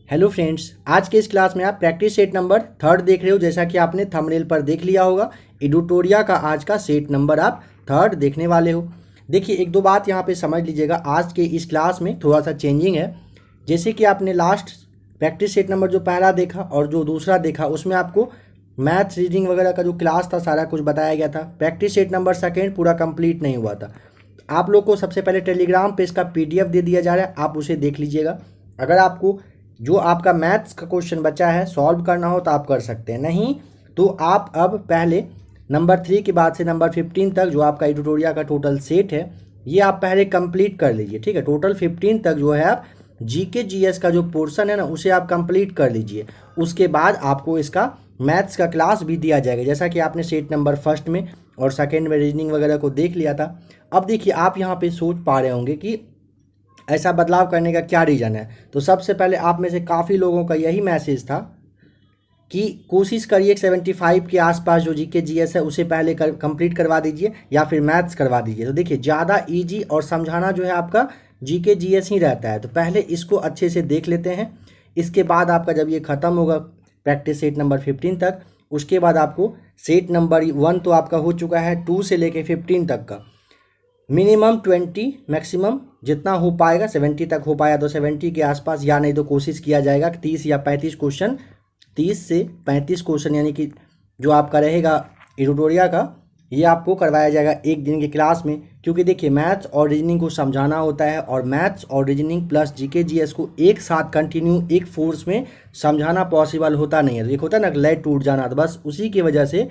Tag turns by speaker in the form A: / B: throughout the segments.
A: Hello friends, आज के इस क्लास में आप प्रैक्टिस सेट नंबर 3 देख रहे हो। जैसा कि आपने थंबनेल पर देख लिया होगा, एडुटोरिया का आज का सेट नंबर आप 3 देखने वाले हो। देखिए, एक दो बात यहाँ पे समझ लीजिएगा। आज के इस क्लास में थोड़ा सा चेंजिंग है। जैसे कि आपने लास्ट प्रैक्टिस सेट नंबर जो पहला देखा और जो दूसरा देखा, उसमें आपको मैथ्स रीडिंग वगैरह का जो क्लास था सारा कुछ बताया गया था। प्रैक्टिस सेट नंबर 2 पूरा कंप्लीट नहीं हुआ था। आप लोग को सबसे पहले टेलीग्राम पे इसका PDF दे दिया जा रहा है, आप उसे देख लीजिएगा। अगर आपको जो आपका मैथ्स का क्वेश्चन बचा है सॉल्व करना हो तो आप कर सकते हैं, नहीं तो आप अब पहले नंबर 3 के बाद से नंबर 15 तक जो आपका एडिटोरिया का टोटल सेट है, ये आप पहले कंप्लीट कर लीजिए। ठीक है, टोटल 15 तक जो है आप GK GS का जो पोर्शन है ना, उसे आप कंप्लीट कर लीजिए। उसके बाद आपको इसका मैथ्स का क्लास भी दिया जाएगा। जैसा कि आपने सेट नंबर 1 में और 2 में रीजनिंग वगैरह को देख लिया था। अब देखिए, आप यहाँ पे सोच पा रहे होंगे कि ऐसा बदलाव करने का क्या रीज़न है। तो सबसे पहले आप में से काफ़ी लोगों का यही मैसेज था कि कोशिश करिए 75 के आसपास जो GK GS है उसे पहले कंप्लीट करवा दीजिए या फिर मैथ्स करवा दीजिए। तो देखिए, ज़्यादा इजी और समझाना जो है आपका GK GS ही रहता है। तो पहले इसको अच्छे से देख लेते हैं। इसके बाद आपका जब ये ख़त्म होगा प्रैक्टिस सेट नंबर 15 तक, उसके बाद आपको सेट नंबर 1 तो आपका हो चुका है, 2 से लेके 15 तक का मिनिमम 20, मैक्सिमम जितना हो पाएगा 70 तक हो पाया तो 70 के आसपास, या नहीं तो कोशिश किया जाएगा 30 या 35 क्वेश्चन, 30 से 35 क्वेश्चन यानी कि जो आपका रहेगा एडिटोरिया का, ये आपको करवाया जाएगा एक दिन की क्लास में। क्योंकि देखिए, मैथ्स और रीजनिंग को समझाना होता है और मैथ्स और रीजनिंग प्लस GK GS को एक साथ कंटिन्यू एक फोर्स में समझाना पॉसिबल होता नहीं है। तो एक होता है ना लेट टूट जाना, तो बस उसी की वजह से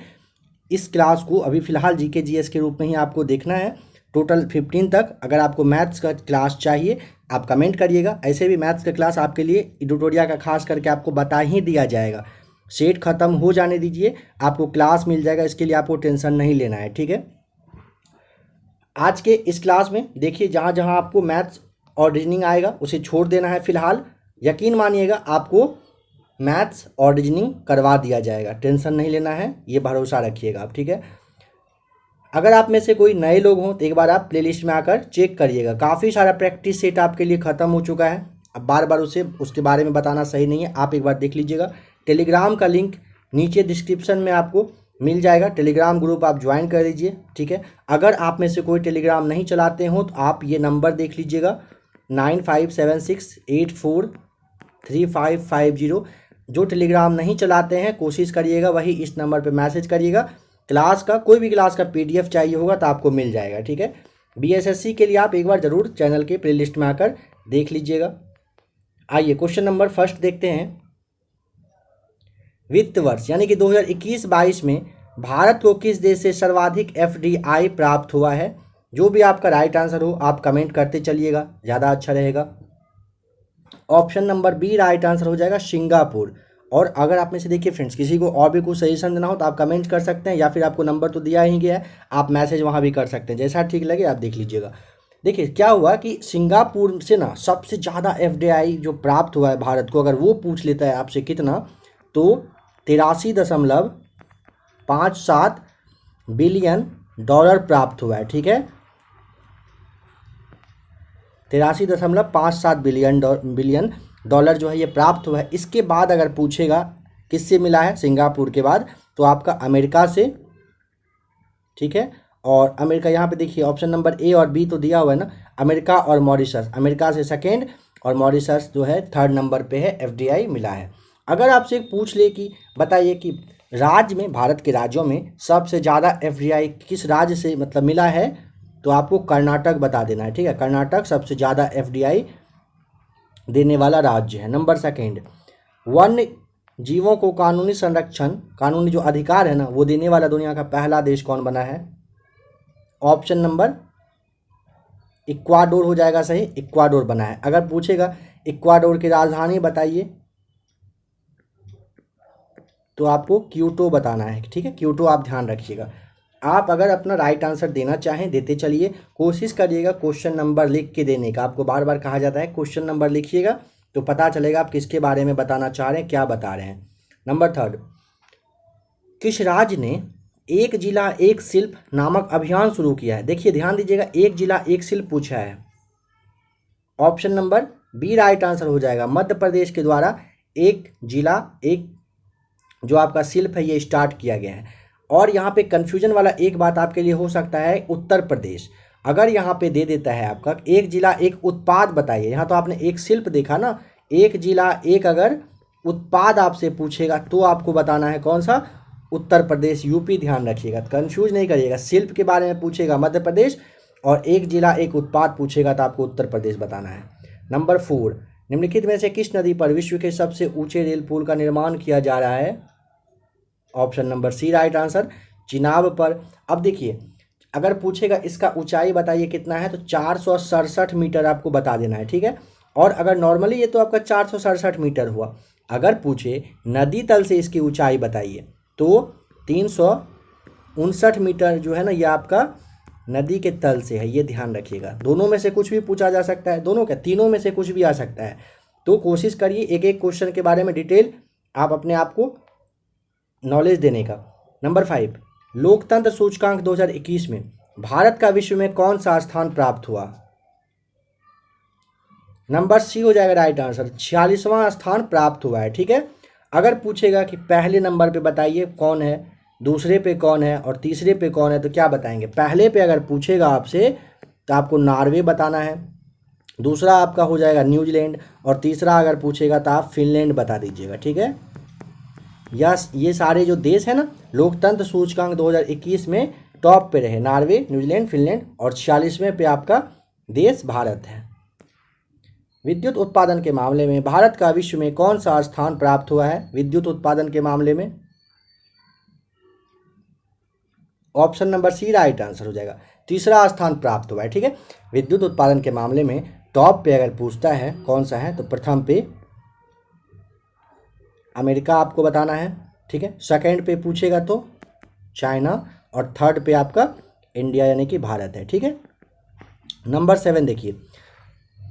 A: इस क्लास को अभी फ़िलहाल GK GS के रूप में ही आपको देखना है टोटल 15 तक। अगर आपको मैथ्स का क्लास चाहिए आप कमेंट करिएगा। ऐसे भी मैथ्स का क्लास आपके लिए एडिटोरिया का खास करके आपको बता ही दिया जाएगा। सेट ख़त्म हो जाने दीजिए, आपको क्लास मिल जाएगा, इसके लिए आपको टेंशन नहीं लेना है। ठीक है, आज के इस क्लास में देखिए, जहाँ जहाँ आपको मैथ्स और रीजनिंग आएगा उसे छोड़ देना है फ़िलहाल। यकीन मानिएगा, आपको मैथ्स और रीजनिंग करवा दिया जाएगा, टेंशन नहीं लेना है, ये भरोसा रखिएगा आप। ठीक है, अगर आप में से कोई नए लोग हों तो एक बार आप प्लेलिस्ट में आकर चेक करिएगा। काफ़ी सारा प्रैक्टिस सेट आपके लिए ख़त्म हो चुका है। अब बार बार उसके बारे में बताना सही नहीं है, आप एक बार देख लीजिएगा। टेलीग्राम का लिंक नीचे डिस्क्रिप्शन में आपको मिल जाएगा, टेलीग्राम ग्रुप आप ज्वाइन कर लीजिए। ठीक है, अगर आप में से कोई टेलीग्राम नहीं चलाते हो तो आप ये नंबर देख लीजिएगा 9576843550। जो टेलीग्राम नहीं चलाते हैं कोशिश करिएगा वही इस नंबर पर मैसेज करिएगा। क्लास का कोई भी क्लास का PDF चाहिए होगा तो आपको मिल जाएगा। ठीक है, BSSC के लिए आप एक बार ज़रूर चैनल के प्लेलिस्ट में आकर देख लीजिएगा। आइए क्वेश्चन नंबर 1 देखते हैं। वित्त वर्ष यानी कि 2021-22 में भारत को किस देश से सर्वाधिक FDI प्राप्त हुआ है? जो भी आपका राइट आंसर हो आप कमेंट करते चलिएगा, ज़्यादा अच्छा रहेगा। Option number B right answer हो जाएगा सिंगापुर। और अगर आप में से देखिए फ्रेंड्स, किसी को और भी कुछ सजेशन देना हो तो आप कमेंट कर सकते हैं, या फिर आपको नंबर तो दिया ही गया है, आप मैसेज वहाँ भी कर सकते हैं, जैसा ठीक लगे आप देख लीजिएगा। देखिए क्या हुआ कि सिंगापुर से ना सबसे ज़्यादा FDI जो प्राप्त हुआ है भारत को, अगर वो पूछ लेता है आपसे कितना, तो 83.57 बिलियन डॉलर प्राप्त हुआ है। ठीक है, 83.57 बिलियन डॉलर जो है ये प्राप्त हुआ है। इसके बाद अगर पूछेगा किससे मिला है सिंगापुर के बाद, तो आपका अमेरिका से। ठीक है, और अमेरिका यहाँ पे देखिए ऑप्शन नंबर A और B तो दिया हुआ है ना, अमेरिका और मॉरिशस। अमेरिका से सेकेंड और मॉरिशस जो है 3rd नंबर पे है, FDI मिला है। अगर आपसे पूछ ले कि बताइए कि राज्य में, भारत के राज्यों में सबसे ज़्यादा FDI किस राज्य से मतलब मिला है, तो आपको कर्नाटक बता देना है। ठीक है, कर्नाटक सबसे ज़्यादा FDI देने वाला राज्य है। नंबर 2, वन्य जीवों को कानूनी संरक्षण, कानूनी जो अधिकार है ना, वो देने वाला दुनिया का पहला देश कौन बना है? ऑप्शन नंबर इक्वाडोर हो जाएगा सही, इक्वाडोर बना है। अगर पूछेगा इक्वाडोर की राजधानी बताइए, तो आपको क्यूटो बताना है। ठीक है, क्यूटो आप ध्यान रखिएगा। आप अगर अपना राइट आंसर देना चाहें देते चलिए, कोशिश करिएगा क्वेश्चन नंबर लिख के देने का। आपको बार बार कहा जाता है क्वेश्चन नंबर लिखिएगा, तो पता चलेगा आप किसके बारे में बताना चाह रहे हैं, क्या बता रहे हैं। नंबर 3, किस राज्य ने एक जिला एक शिल्प नामक अभियान शुरू किया है? देखिए ध्यान दीजिएगा, एक जिला एक शिल्प पूछा है। Option number B right answer हो जाएगा। मध्य प्रदेश के द्वारा एक जिला, एक जो आपका शिल्प है ये स्टार्ट किया गया है। और यहाँ पे कन्फ्यूजन वाला एक बात आपके लिए हो सकता है, उत्तर प्रदेश अगर यहाँ पे दे देता है आपका एक जिला एक उत्पाद बताइए, यहाँ तो आपने एक शिल्प देखा ना, एक जिला एक अगर उत्पाद आपसे पूछेगा तो आपको बताना है कौन सा, उत्तर प्रदेश, यूपी। ध्यान रखिएगा, कंफ्यूज नहीं करिएगा। शिल्प के बारे में पूछेगा मध्य प्रदेश और एक जिला एक उत्पाद पूछेगा तो आपको उत्तर प्रदेश बताना है। नंबर 4, निम्नलिखित में से किस नदी पर विश्व के सबसे ऊंचे रेल पुल का निर्माण किया जा रहा है? Option number C right answer, Chenab पर। अब देखिए अगर पूछेगा इसका ऊंचाई बताइए कितना है तो 467 मीटर आपको बता देना है, ठीक है। और अगर नॉर्मली ये तो आपका 467 मीटर हुआ, अगर पूछे नदी तल से इसकी ऊंचाई बताइए तो 359 मीटर जो है ना ये आपका नदी के तल से है, ये ध्यान रखिएगा। दोनों में से कुछ भी पूछा जा सकता है, दोनों क्या तीनों में से कुछ भी आ सकता है। तो कोशिश करिए एक एक क्वेश्चन के बारे में डिटेल आप अपने आप को नॉलेज देने का। नंबर 5, लोकतंत्र सूचकांक 2021 में भारत का विश्व में कौन सा स्थान प्राप्त हुआ? नंबर सी हो जाएगा राइट आंसर, 46वां स्थान प्राप्त हुआ है, ठीक है। अगर पूछेगा कि पहले नंबर पे बताइए कौन है, दूसरे पे कौन है और तीसरे पे कौन है तो क्या बताएंगे? पहले पे अगर पूछेगा आपसे तो आपको नॉर्वे बताना है, दूसरा आपका हो जाएगा न्यूजीलैंड और तीसरा अगर पूछेगा तो आप फिनलैंड बता दीजिएगा, ठीक है। यस, ये सारे जो देश है ना लोकतंत्र सूचकांक 2021 में टॉप पे रहे, नॉर्वे, न्यूजीलैंड, फिनलैंड और 46वें पे आपका देश भारत है। विद्युत उत्पादन के मामले में भारत का विश्व में कौन सा स्थान प्राप्त हुआ है? विद्युत उत्पादन के मामले में option number C right answer हो जाएगा, तीसरा स्थान प्राप्त हुआ है, ठीक है। विद्युत उत्पादन के मामले में टॉप पे अगर पूछता है कौन सा है तो प्रथम पे अमेरिका आपको बताना है, ठीक है। सेकंड पे पूछेगा तो चाइना और थर्ड पे आपका इंडिया यानी कि भारत है, ठीक है। नंबर 7 देखिए,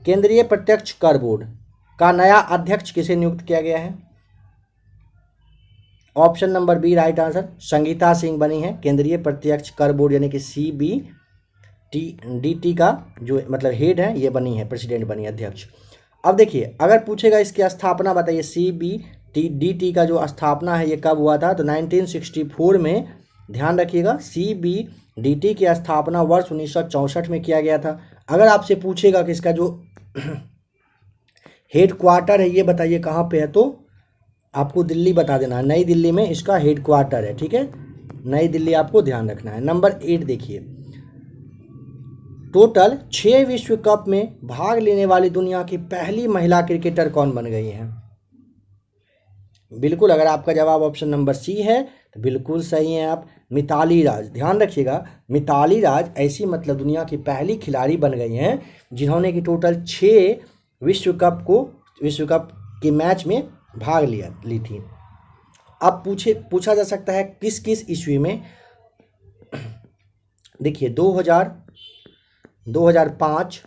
A: केंद्रीय प्रत्यक्ष कर बोर्ड का नया अध्यक्ष किसे नियुक्त किया गया है? Option number B right answer, Sangeeta Singh बनी है केंद्रीय प्रत्यक्ष कर बोर्ड यानी कि CBDT का जो मतलब हेड है, ये बनी है, प्रेसिडेंट बनी, अध्यक्ष। अब देखिए अगर पूछेगा इसकी स्थापना बताइए, CBDT का जो स्थापना है ये कब हुआ था तो 1964 में। ध्यान रखिएगा CBDT की स्थापना वर्ष 1964 में किया गया था। अगर आपसे पूछेगा कि इसका जो हेड क्वार्टर है ये बताइए कहाँ पे है तो आपको दिल्ली बता देना है, नई दिल्ली में इसका हेड क्वार्टर है, ठीक है, नई दिल्ली आपको ध्यान रखना है। नंबर 8 देखिए, टोटल 6 विश्व कप में भाग लेने वाली दुनिया की पहली महिला क्रिकेटर कौन बन गई है? बिल्कुल, अगर आपका जवाब ऑप्शन नंबर सी है तो बिल्कुल सही है आप, मिताली राज। ध्यान रखिएगा मिताली राज ऐसी मतलब दुनिया की पहली खिलाड़ी बन गई हैं जिन्होंने कि टोटल 6 विश्व कप के मैच में भाग ली थी। अब पूछा जा सकता है किस किस ईस्वी में? देखिए 2000, 2005,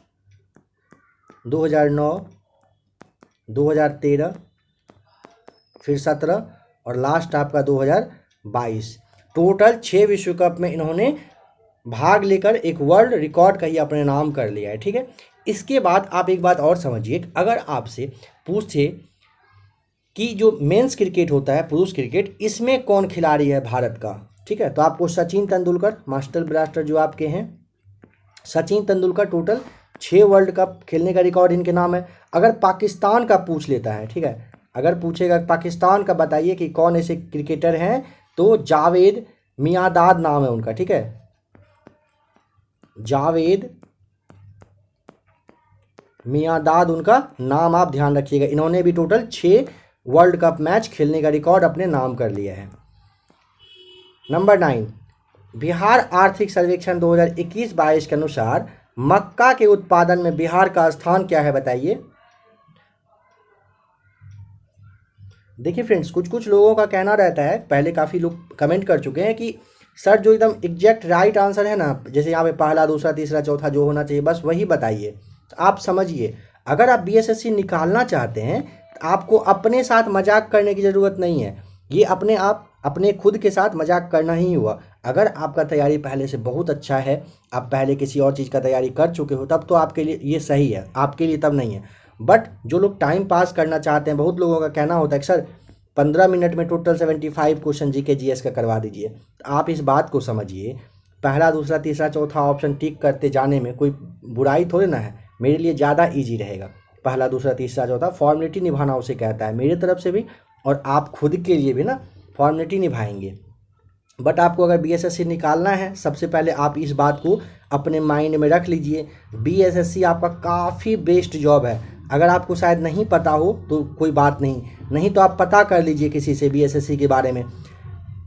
A: 2009, 2013, फिर 17 और लास्ट आपका 2022। टोटल 6 विश्व कप में इन्होंने भाग लेकर एक वर्ल्ड रिकॉर्ड का ही अपने नाम कर लिया है, ठीक है। इसके बाद आप एक बात और समझिए, अगर आपसे पूछे कि जो मेंस क्रिकेट होता है, पुरुष क्रिकेट, इसमें कौन खिलाड़ी है भारत का, ठीक है, तो आपको सचिन तेंदुलकर, मास्टर ब्लास्टर जो आपके हैं Sachin Tendulkar, total 6 world cup खेलने का रिकॉर्ड इनके नाम है। अगर पाकिस्तान का पूछ लेता है, ठीक है, अगर पूछेगा पाकिस्तान का बताइए कि कौन ऐसे क्रिकेटर हैं तो जावेद मियांदाद नाम है उनका, ठीक है, जावेद मियांदाद उनका नाम, आप ध्यान रखिएगा। इन्होंने भी टोटल 6 वर्ल्ड कप मैच खेलने का रिकॉर्ड अपने नाम कर लिया है। नंबर 9, बिहार आर्थिक सर्वेक्षण 2021-22 के अनुसार मक्का के उत्पादन में बिहार का स्थान क्या है बताइए? देखिए फ्रेंड्स, कुछ लोगों का कहना रहता है, पहले काफ़ी लोग कमेंट कर चुके हैं कि सर जो एकदम एग्जैक्ट राइट आंसर है ना, जैसे यहाँ पे पहला, दूसरा, तीसरा, चौथा जो होना चाहिए बस वही बताइए। तो आप समझिए, अगर आप BSSC निकालना चाहते हैं तो आपको अपने साथ मजाक करने की ज़रूरत नहीं है, ये अपने खुद के साथ मजाक करना ही हुआ। अगर आपका तैयारी पहले से बहुत अच्छा है, आप पहले किसी और चीज़ का तैयारी कर चुके हो, तब तो आपके लिए ये सही है, आपके लिए तब नहीं है। बट जो लोग टाइम पास करना चाहते हैं, बहुत लोगों का कहना होता है कि सर 15 मिनट में टोटल 75 क्वेश्चन जीके जीएस का करवा दीजिए। तो आप इस बात को समझिए, पहला दूसरा तीसरा चौथा ऑप्शन टिक करते जाने में कोई बुराई थोड़ी ना है, मेरे लिए ज़्यादा ईजी रहेगा। पहला दूसरा तीसरा चौथा फॉर्मेलिटी निभाना उसे कहता है, मेरी तरफ से भी और आप खुद के लिए भी ना फॉर्मेलिटी निभाएंगे। बट आपको अगर बीएसएससी निकालना है, सबसे पहले आप इस बात को अपने माइंड में रख लीजिए, बीएसएससी आपका काफ़ी बेस्ट जॉब है। अगर आपको शायद नहीं पता हो तो कोई बात नहीं तो आप पता कर लीजिए किसी से बीएसएससी के बारे में।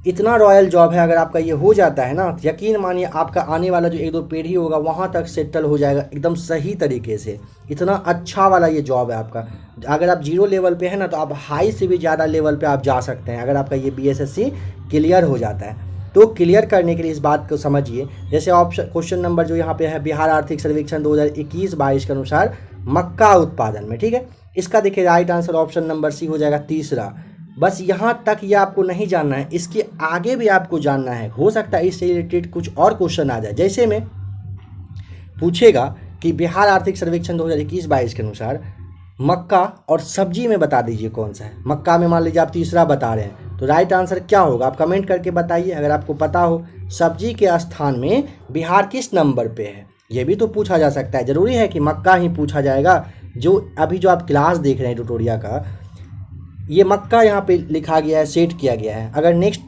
A: इतना रॉयल जॉब है, अगर आपका ये हो जाता है ना, यकीन मानिए आपका आने वाला जो 1-2 पीढ़ी होगा वहाँ तक सेटल हो जाएगा एकदम सही तरीके से। इतना अच्छा वाला ये जॉब है आपका। अगर आप 0 लेवल पे है ना, तो आप हाई से भी ज़्यादा लेवल पे आप जा सकते हैं अगर आपका ये बीएसएससी क्लियर हो जाता है। तो क्लियर करने के लिए इस बात को समझिए, जैसे ऑप्शन क्वेश्चन नंबर जो यहाँ पे है, बिहार आर्थिक सर्वेक्षण 2021-22 के अनुसार मक्का उत्पादन में, ठीक है, इसका देखिए right answer option number C हो जाएगा तीसरा। बस यहाँ तक ये आपको नहीं जानना है, इसके आगे भी आपको जानना है। हो सकता है इससे रिलेटेड कुछ और क्वेश्चन आ जाए, जैसे में पूछेगा कि बिहार आर्थिक सर्वेक्षण 2021-22 के अनुसार मक्का और सब्जी में बता दीजिए कौन सा है। मक्का में मान लीजिए आप तीसरा बता रहे हैं, तो राइट आंसर क्या होगा आप कमेंट करके बताइए अगर आपको पता हो। सब्जी के स्थान में बिहार किस नंबर पे है, ये भी तो पूछा जा सकता है। ज़रूरी है कि मक्का ही पूछा जाएगा? जो अभी जो आप क्लास देख रहे हैं ट्यूटोरिया का, ये मक्का यहाँ पे लिखा गया है, सेट किया गया है। अगर नेक्स्ट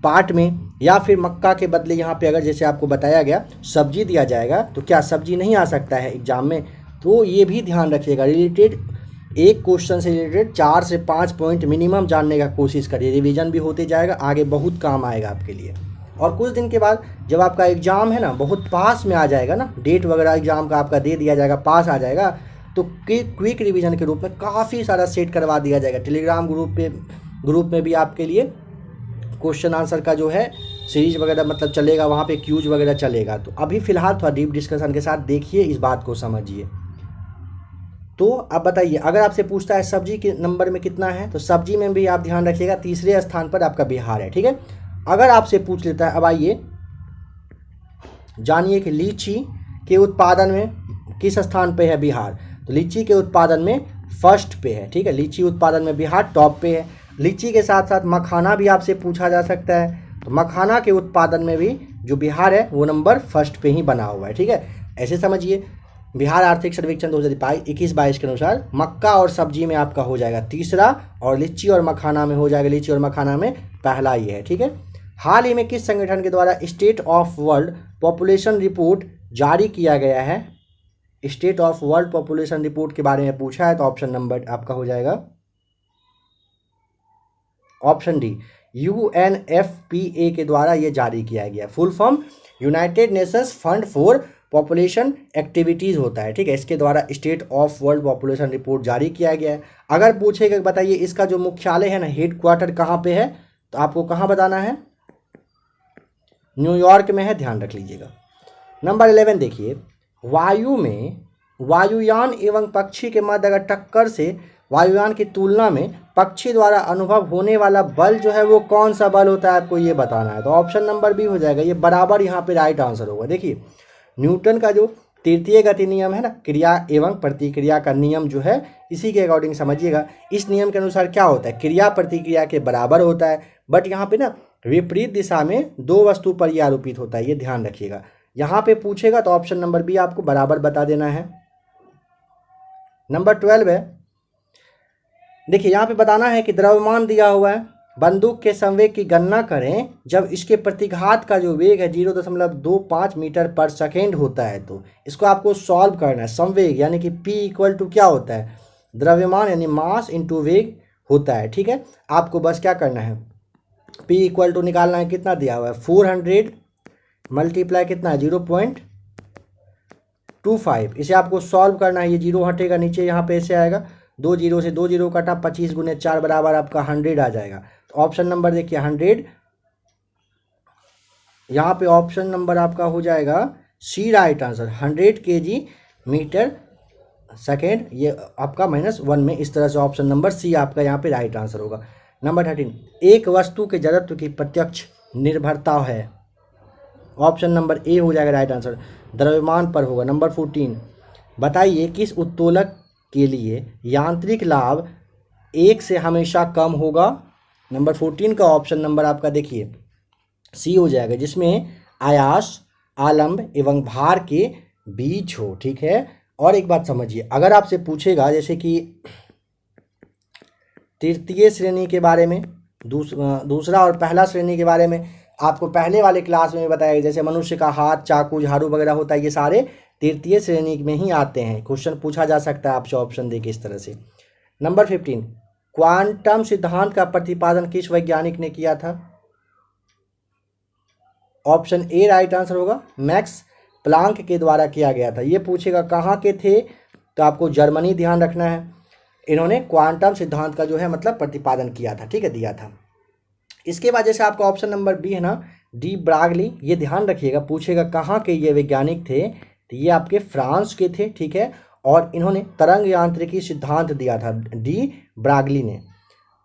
A: पार्ट में या फिर मक्का के बदले यहाँ पे अगर जैसे आपको बताया गया सब्जी दिया जाएगा, तो क्या सब्जी नहीं आ सकता है एग्जाम में? तो ये भी ध्यान रखिएगा। रिलेटेड एक क्वेश्चन से रिलेटेड 4 से 5 पॉइंट मिनिमम जानने का कोशिश करिए, रिवीजन भी होते जाएगा, आगे बहुत काम आएगा आपके लिए। और कुछ दिन के बाद जब आपका एग्ज़ाम है ना बहुत पास में आ जाएगा ना, डेट वगैरह एग्ज़ाम का आपका दे दिया जाएगा, पास आ जाएगा, तो क्विक रिवीजन के रूप में काफ़ी सारा सेट करवा दिया जाएगा। टेलीग्राम ग्रुप में भी आपके लिए क्वेश्चन आंसर का जो है सीरीज वगैरह मतलब चलेगा, वहाँ पे क्यूज वगैरह चलेगा। तो अभी फ़िलहाल थोड़ा डीप डिस्कशन के साथ देखिए, इस बात को समझिए। तो अब बताइए, अगर आपसे पूछता है सब्जी के नंबर में कितना है, तो सब्जी में भी आप ध्यान रखिएगा तीसरे स्थान पर आपका बिहार है, ठीक है। अगर आपसे पूछ लेता है, अब आइए जानिए कि लीची के उत्पादन में किस स्थान पे है बिहार, तो लीची के उत्पादन में फर्स्ट पे है, ठीक है। लीची उत्पादन में बिहार टॉप पे है। लीची के साथ साथ मखाना भी आपसे पूछा जा सकता है, तो मखाना के उत्पादन में भी जो बिहार है वो नंबर फर्स्ट पे ही बना हुआ है, ठीक है। ऐसे समझिए, बिहार आर्थिक सर्वेक्षण 2021-22 के अनुसार मक्का और सब्जी में आपका हो जाएगा तीसरा, और लीची और मखाना में हो जाएगा, लीची और मखाना में पहला ही है, ठीक है। हाल ही में किस संगठन के द्वारा state of world population report जारी किया गया है? State of world population report के बारे में पूछा है, तो ऑप्शन नंबर आपका हो जाएगा ऑप्शन डी, UNFPA के द्वारा ये जारी किया गया। Full form United Nations fund for population activities होता है, ठीक है। इसके द्वारा state of world population report जारी किया गया है। अगर पूछेगा बताइए इसका जो मुख्यालय है ना, हेड क्वार्टर कहाँ पे है, तो आपको कहाँ बताना है? न्यूयॉर्क में है, ध्यान रख लीजिएगा। नंबर 11 देखिए, वायु में वायुयान एवं पक्षी के मध्य अगर टक्कर से वायुयान की तुलना में पक्षी द्वारा अनुभव होने वाला बल जो है वो कौन सा बल होता है, आपको ये बताना है। तो ऑप्शन नंबर बी हो जाएगा, ये बराबर यहाँ पे राइट आंसर होगा। देखिए न्यूटन का जो तृतीय गति नियम है ना, क्रिया एवं प्रतिक्रिया का नियम जो है, इसी के अकॉर्डिंग समझिएगा। इस नियम के अनुसार क्या होता है, क्रिया प्रतिक्रिया के बराबर होता है, बट यहाँ पे ना विपरीत दिशा में दो वस्तु पर यह आरोपित होता है, ये ध्यान रखिएगा। यहाँ पे पूछेगा तो ऑप्शन नंबर बी आपको बराबर बता देना है। नंबर 12 है, देखिए यहाँ पे बताना है कि द्रव्यमान दिया हुआ है, बंदूक के संवेग की गणना करें जब इसके प्रतिघात का जो वेग है 0.25 मीटर पर सेकेंड होता है। तो इसको आपको सॉल्व करना है। संवेग यानी कि P इक्वल टू क्या होता है, द्रव्यमान यानी मास इंटू वेग होता है, ठीक है। आपको बस क्या करना है, P इक्वल टू निकालना है, कितना दिया हुआ है 400 मल्टीप्लाई कितना है 0.25, इसे आपको सॉल्व करना है। ये जीरो हटेगा नीचे, यहाँ पे ऐसे आएगा, 2 जीरो से 2 जीरो कटा, 25 गुने 4 बराबर आपका 100 आ जाएगा। तो ऑप्शन नंबर देखिए 100, यहाँ पे ऑप्शन नंबर आपका हो जाएगा C right answer, 100 kg metre second, ये आपका -1 में, इस तरह से ऑप्शन नंबर सी आपका यहाँ पे राइट आंसर होगा। नंबर 13, एक वस्तु के जड़त्व की प्रत्यक्ष निर्भरता है, ऑप्शन नंबर ए हो जाएगा राइट आंसर, द्रव्यमान पर होगा। नंबर 14, बताइए किस उत्तोलक के लिए यांत्रिक लाभ 1 से हमेशा कम होगा। नंबर 14 का ऑप्शन नंबर आपका देखिए सी हो जाएगा, जिसमें आयास, आलम्ब एवं भार के बीच हो। ठीक है, और एक बात समझिए, अगर आपसे पूछेगा जैसे कि तृतीय श्रेणी के बारे में, दूसरा और पहला श्रेणी के बारे में आपको पहले वाले क्लास में बताया, जैसे मनुष्य का हाथ, चाकू, झाड़ू वगैरह होता है, ये सारे तृतीय श्रेणी में ही आते हैं। क्वेश्चन पूछा जा सकता है आपसे ऑप्शन दे के इस तरह से। नंबर 15, क्वांटम सिद्धांत का प्रतिपादन किस वैज्ञानिक ने किया था? ऑप्शन ए राइट आंसर होगा, मैक्स प्लांक के द्वारा किया गया था। ये पूछेगा कहाँ के थे, तो आपको जर्मनी ध्यान रखना है। इन्होंने क्वांटम सिद्धांत का जो है मतलब प्रतिपादन किया था, ठीक है, दिया था। इसके बाद जैसे आपका ऑप्शन नंबर बी है ना, डी ब्रागली, ये ध्यान रखिएगा, पूछेगा कहाँ के ये वैज्ञानिक थे, तो ये आपके फ्रांस के थे। ठीक है, और इन्होंने तरंग यांत्रिकी सिद्धांत दिया था, डी ब्रागली ने।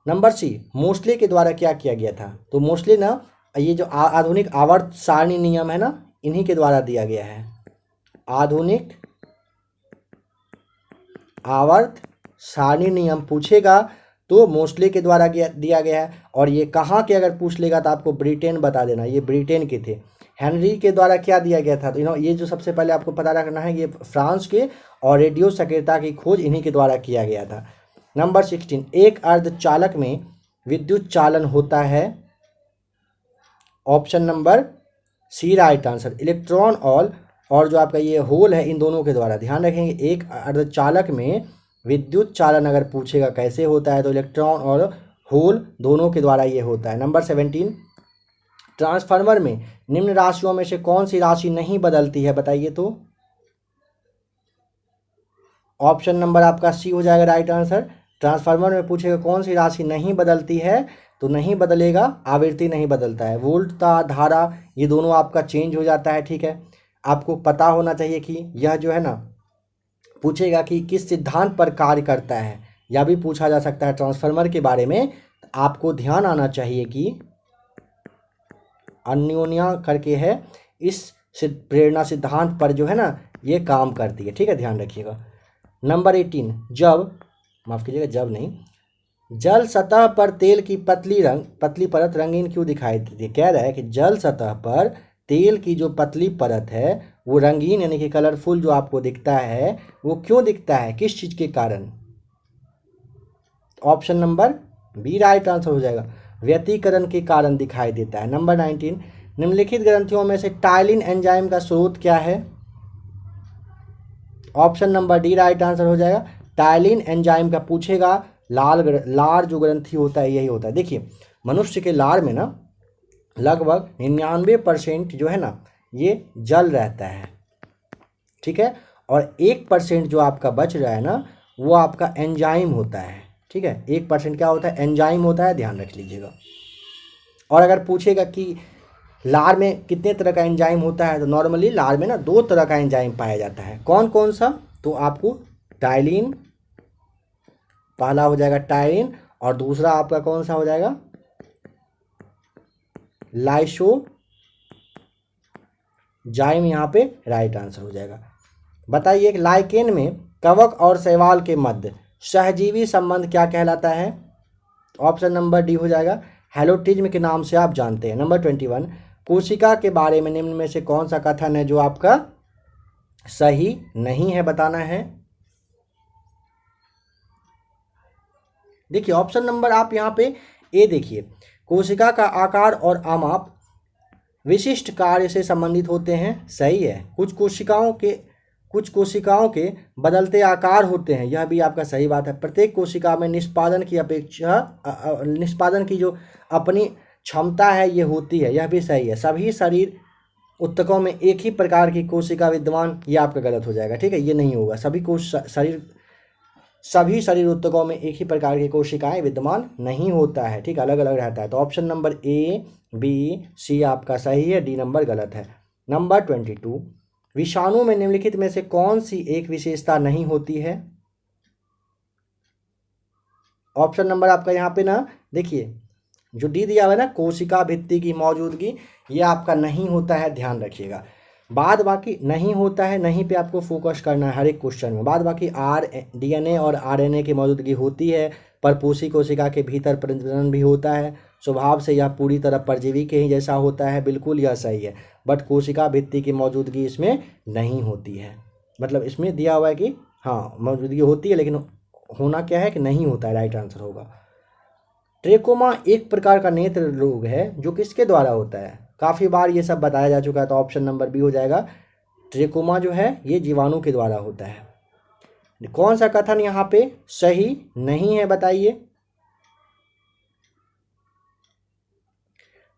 A: नंबर सी, मोस्ले के द्वारा क्या किया गया था? तो मोस्ले ना ये जो आधुनिक आवर्त सारणी नियम है ना, इन्हीं के द्वारा दिया गया है। आधुनिक आवर्त सारणी नियम पूछेगा तो मोस्ले के द्वारा दिया गया है। और ये कहाँ के अगर पूछ लेगा तो आपको ब्रिटेन बता देना, ये ब्रिटेन के थे। हेनरी के द्वारा क्या दिया गया था? तो ये जो सबसे पहले आपको पता रखना है, ये फ्रांस के, और रेडियो सक्रियता की खोज इन्हीं के द्वारा किया गया था। नंबर 16, एक अर्धचालक में विद्युत चालन होता है। Option number C right answer, electron और जो आपका ये होल है, इन दोनों के द्वारा। ध्यान रखेंगे, एक अर्धचालक में विद्युत चालन अगर पूछेगा कैसे होता है, तो इलेक्ट्रॉन और होल दोनों के द्वारा ये होता है। नंबर 17, ट्रांसफार्मर में निम्न राशियों में से कौन सी राशि नहीं बदलती है, बताइए तो। ऑप्शन नंबर आपका सी हो जाएगा राइट आंसर। ट्रांसफार्मर में पूछेगा कौन सी राशि नहीं बदलती है, तो नहीं बदलेगा, आवृत्ति नहीं बदलता है। वोल्ट, धारा, ये दोनों आपका चेंज हो जाता है। ठीक है, आपको पता होना चाहिए कि यह जो है ना, पूछेगा कि किस सिद्धांत पर कार्य करता है, या भी पूछा जा सकता है ट्रांसफार्मर के बारे में। आपको ध्यान आना चाहिए कि अन्योन्या करके है, इस प्रेरणा सिद्धांत पर जो है ना ये काम करती है। ठीक है, ध्यान रखिएगा। नंबर 18, जब नहीं, जल सतह पर तेल की पतली परत रंगीन क्यों दिखाई देती है? कह रहा है कि जल सतह पर तेल की जो पतली परत है वो रंगीन यानी कि कलरफुल जो आपको दिखता है, वो क्यों दिखता है, किस चीज के कारण? Option number B right answer हो जाएगा, व्यतिकरण के कारण दिखाई देता है। नंबर 19, निम्नलिखित ग्रंथियों में से टाइलिन एंजाइम का स्रोत क्या है? Option number D right answer हो जाएगा, टाइलिन एंजाइम का पूछेगा। लार जो ग्रंथि होता है यही होता है। देखिए, मनुष्य के लार में ना लगभग 99% जो है ना ये जल रहता है। ठीक है, और 1% जो आपका बच रहा है ना, वो आपका एंजाइम होता है। ठीक है, 1% क्या होता है? एंजाइम होता है, ध्यान रख लीजिएगा। और अगर पूछेगा कि लार में कितने तरह का एंजाइम होता है, तो नॉर्मली लार में ना 2 तरह का एंजाइम पाया जाता है। कौन कौन सा? तो आपको टाइलिन, पहला हो जाएगा टाइलिन, और दूसरा आपका कौन सा हो जाएगा? लाइसोजाइम, यहाँ पे राइट आंसर हो जाएगा। बताइए कि लाइकेन में कवक और शैवाल के मध्य सहजीवी संबंध क्या कहलाता है? ऑप्शन नंबर डी हो जाएगा, हेलोटिज्म के नाम से आप जानते हैं। नंबर 21, कोशिका के बारे में निम्न में से कौन सा कथन है जो आपका सही नहीं है, बताना है। देखिए, ऑप्शन नंबर आप यहाँ पे ए देखिए, कोशिका का आकार और आमाप विशिष्ट कार्य से संबंधित होते हैं, सही है। कुछ कोशिकाओं के बदलते आकार होते हैं, यह भी आपका सही बात है। प्रत्येक कोशिका में निष्पादन की जो अपनी क्षमता है ये होती है, यह भी सही है। सभी शरीर ऊतकों में एक ही प्रकार की कोशिका विद्यमान, ये आपका गलत हो जाएगा। ठीक है, ये नहीं होगा। सभी शरीर ऊतकों में एक ही प्रकार की कोशिकाएं विद्यमान नहीं होता है। ठीक, अलग अलग रहता है। तो ऑप्शन नंबर ए, बी, सी आपका सही है, डी नंबर गलत है। नंबर 22, विषाणु में निम्नलिखित में से कौन सी एक विशेषता नहीं होती है? ऑप्शन नंबर आपका यहाँ पे ना देखिए, जो डी दिया हुआ है ना, कोशिका भित्ति की मौजूदगी, ये आपका नहीं होता है, ध्यान रखिएगा। बाद बाकी नहीं होता है, नहीं पे आपको फोकस करना है हर एक क्वेश्चन में। बाद बाकी डीएनए और आरएनए की मौजूदगी होती है, परपोषी कोशिका के भीतर प्रजनन भी होता है, स्वभाव से यह पूरी तरह परजीवी के ही जैसा होता है, बिल्कुल यह सही है। बट कोशिका भित्ति की मौजूदगी इसमें नहीं होती है, मतलब इसमें दिया हुआ है कि हाँ मौजूदगी होती है लेकिन होना क्या है कि नहीं होता है, राइट आंसर होगा। ट्रेकोमा एक प्रकार का नेत्र रोग है जो किसके द्वारा होता है, काफ़ी बार ये सब बताया जा चुका है, तो ऑप्शन नंबर बी हो जाएगा। ट्रेकोमा जो है ये जीवाणु के द्वारा होता है। कौन सा कथन यहाँ पे सही नहीं है बताइए।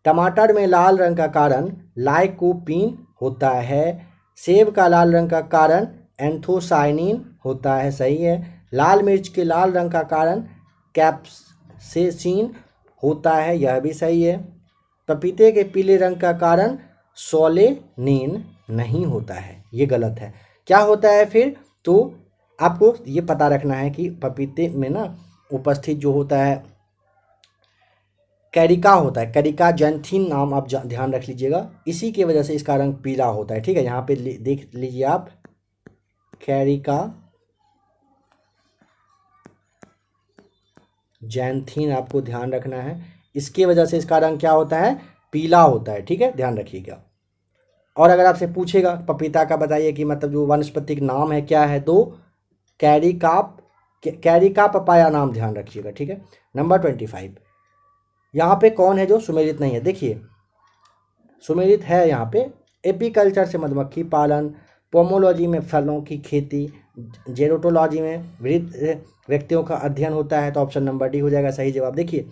A: टमाटर में लाल रंग का कारण लाइकोपीन होता है, सेब का लाल रंग का कारण एंथोसाइनिन होता है, सही है। लाल मिर्च के लाल रंग का कारण कैप्सेसिन होता है, यह भी सही है। पपीते के पीले रंग का कारण सोलेनिन नहीं होता है, ये गलत है। क्या होता है फिर, तो आपको ये पता रखना है कि पपीते में ना उपस्थित जो होता है कैरिका होता है, कैरिका जैंथिन नाम आप ध्यान रख लीजिएगा, इसी की वजह से इसका रंग पीला होता है, ठीक है। यहाँ पे देख लीजिए आप, कैरिका जैंथिन आपको ध्यान रखना है, इसकी वजह से इसका रंग क्या होता है, पीला होता है, ठीक है, ध्यान रखिएगा। और अगर आपसे पूछेगा पपीता का बताइए कि मतलब जो वानस्पतिक नाम है क्या है, तो कैरिका पपाया नाम ध्यान रखिएगा, ठीक है। नंबर 25, यहाँ पे कौन है जो सुमेलित नहीं है, देखिए सुमेलित है यहाँ पे, एपीकल्चर से मधुमक्खी पालन, पोमोलॉजी में फलों की खेती, जेरोटोलॉजी में वृद्ध व्यक्तियों का अध्ययन होता है, तो ऑप्शन नंबर डी हो जाएगा सही जवाब। देखिए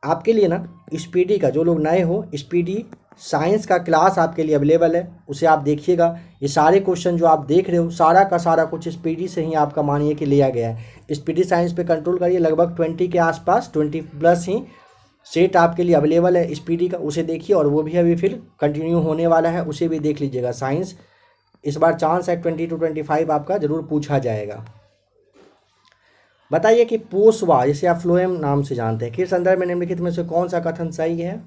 A: आपके लिए ना स्पीडी का, जो लोग नए हो, स्पीडी साइंस का क्लास आपके लिए अवेलेबल है, उसे आप देखिएगा। ये सारे क्वेश्चन जो आप देख रहे हो सारा का सारा कुछ स्पीडी से ही आपका मानिए कि लिया गया है। स्पीडी साइंस पे कंट्रोल करिए, लगभग 20 के आसपास 20+ ही सेट आपके लिए अवेलेबल है स्पीडी का, उसे देखिए। और वो भी अभी फिर कंटिन्यू होने वाला है, उसे भी देख लीजिएगा। साइंस इस बार चांस है 20 to 25 आपका जरूर पूछा जाएगा। बताइए कि पोसवा, जिसे आप फ्लोएम नाम से जानते हैं, किस संदर्भ में निम्नलिखित में से कौन सा कथन सही है।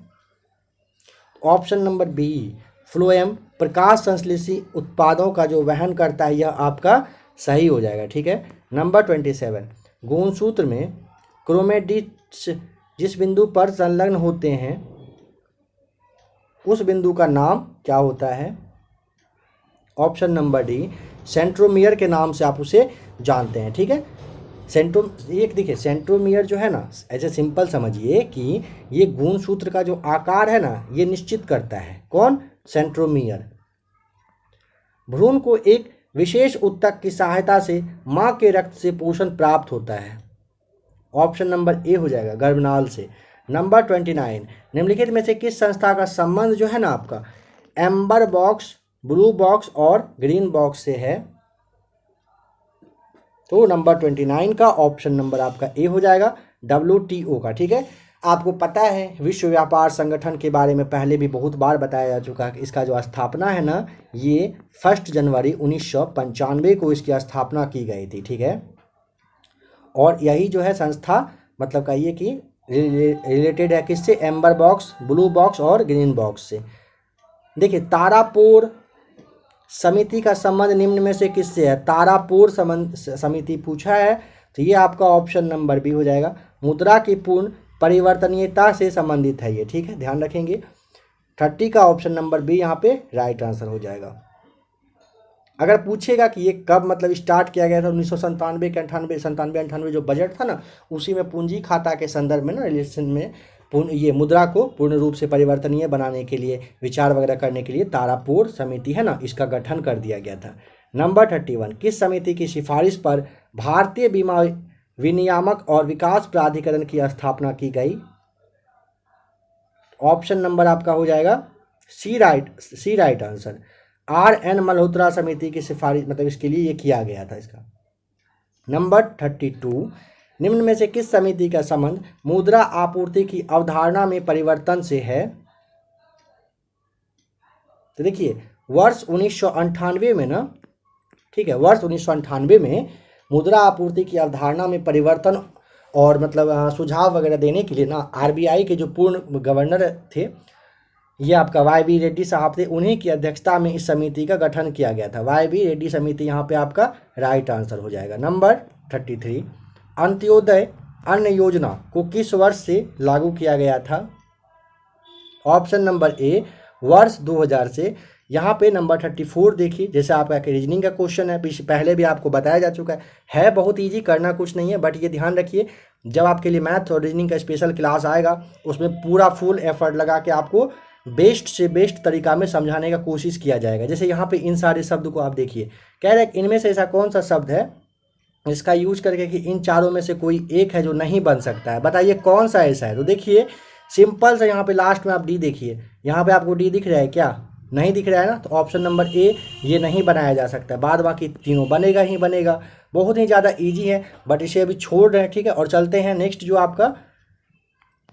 A: ऑप्शन नंबर बी, फ्लोएम प्रकाश संश्लेषी उत्पादों का जो वहन करता है, यह आपका सही हो जाएगा, ठीक है। नंबर 27, गुणसूत्र में क्रोमेटिड्स जिस बिंदु पर संलग्न होते हैं उस बिंदु का नाम क्या होता है। ऑप्शन नंबर डी, सेंट्रोमियर के नाम से आप उसे जानते हैं, ठीक है। ये देखिए सेंट्रोमियर जो है ना, ऐसे सिंपल समझिए कि ये गुणसूत्र का जो आकार है ना, ये निश्चित करता है कौन, सेंट्रोमियर। भ्रूण को एक विशेष ऊतक की सहायता से मां के रक्त से पोषण प्राप्त होता है। ऑप्शन नंबर ए हो जाएगा, गर्भनाल से। नंबर 29, निम्नलिखित में से किस संस्था का संबंध जो है ना आपका एम्बर बॉक्स, ब्लू बॉक्स और ग्रीन बॉक्स से है। तो नंबर 29 का ऑप्शन नंबर आपका ए हो जाएगा, WTO का, ठीक है। आपको पता है विश्व व्यापार संगठन के बारे में पहले भी बहुत बार बताया जा चुका है। इसका जो स्थापना है ना, ये 1 जनवरी 1995 को इसकी स्थापना की गई थी, ठीक है। और यही जो है संस्था मतलब कहिए कि रिलेटेड है किससे, एम्बर बॉक्स, ब्लू बॉक्स और ग्रीन बॉक्स से। देखिए तारापुर समिति का संबंध निम्न में से किससे है, तारापुर समिति पूछा है, तो ये आपका ऑप्शन नंबर बी हो जाएगा, मुद्रा की पूर्ण परिवर्तनीयता से संबंधित है ये, ठीक है, ध्यान रखेंगे। 30 का ऑप्शन नंबर बी यहाँ पे राइट आंसर हो जाएगा। अगर पूछेगा कि ये कब मतलब स्टार्ट किया गया था, 1997 के 98 जो बजट था ना, उसी में पूंजी खाता के संदर्भ में ना रिलेशन में ये मुद्रा को पूर्ण रूप से परिवर्तनीय बनाने के लिए विचार वगैरह करने के लिए तारापुर समिति है ना, इसका गठन कर दिया गया था। नंबर 31, किस समिति की सिफारिश पर भारतीय बीमा विनियामक और विकास प्राधिकरण की स्थापना की गई। ऑप्शन नंबर आपका हो जाएगा C right answer, RN Malhotra समिति की सिफारिश, मतलब इसके लिए ये किया गया था इसका। नंबर 32, निम्न में से किस समिति का संबंध मुद्रा आपूर्ति की अवधारणा में परिवर्तन से है। तो देखिए वर्ष 1998 में ना, ठीक है, वर्ष 1998 में मुद्रा आपूर्ति की अवधारणा में परिवर्तन और मतलब सुझाव वगैरह देने के लिए ना RBI के जो पूर्ण गवर्नर थे ये आपका वाई बी रेड्डी साहब थे, उन्हीं की अध्यक्षता में इस समिति का गठन किया गया था। वाई बी रेड्डी समिति यहाँ पे आपका राइट आंसर हो जाएगा। नंबर 33, अंत्योदय अन्न योजना को किस वर्ष से लागू किया गया था? ऑप्शन नंबर ए वर्ष 2000 से। यहाँ पे नंबर 34 देखिए, जैसे आपका रीजनिंग का क्वेश्चन है, पहले भी आपको बताया जा चुका है बहुत इजी, करना कुछ नहीं है, बट ये ध्यान रखिए जब आपके लिए मैथ और रीजनिंग का स्पेशल क्लास आएगा उसमें पूरा फुल एफर्ट लगा के आपको बेस्ट से बेस्ट तरीका में समझाने का कोशिश किया जाएगा। जैसे यहाँ पे इन सारे शब्द को आप देखिए, कह रहे हैं इनमें से ऐसा कौन सा शब्द है इसका यूज करके कि इन चारों में से कोई एक है जो नहीं बन सकता है, बताइए कौन सा ऐसा है? तो देखिए सिंपल से यहाँ पे लास्ट में आप डी देखिए, यहाँ पे आपको डी दिख रहा है क्या? नहीं दिख रहा है ना, तो ऑप्शन नंबर ए ये नहीं बनाया जा सकता, बाद बाकी तीनों बनेगा ही बनेगा। बहुत ही ज़्यादा इजी है, बट इसे अभी छोड़ रहे हैं, ठीक है। और चलते हैं नेक्स्ट जो आपका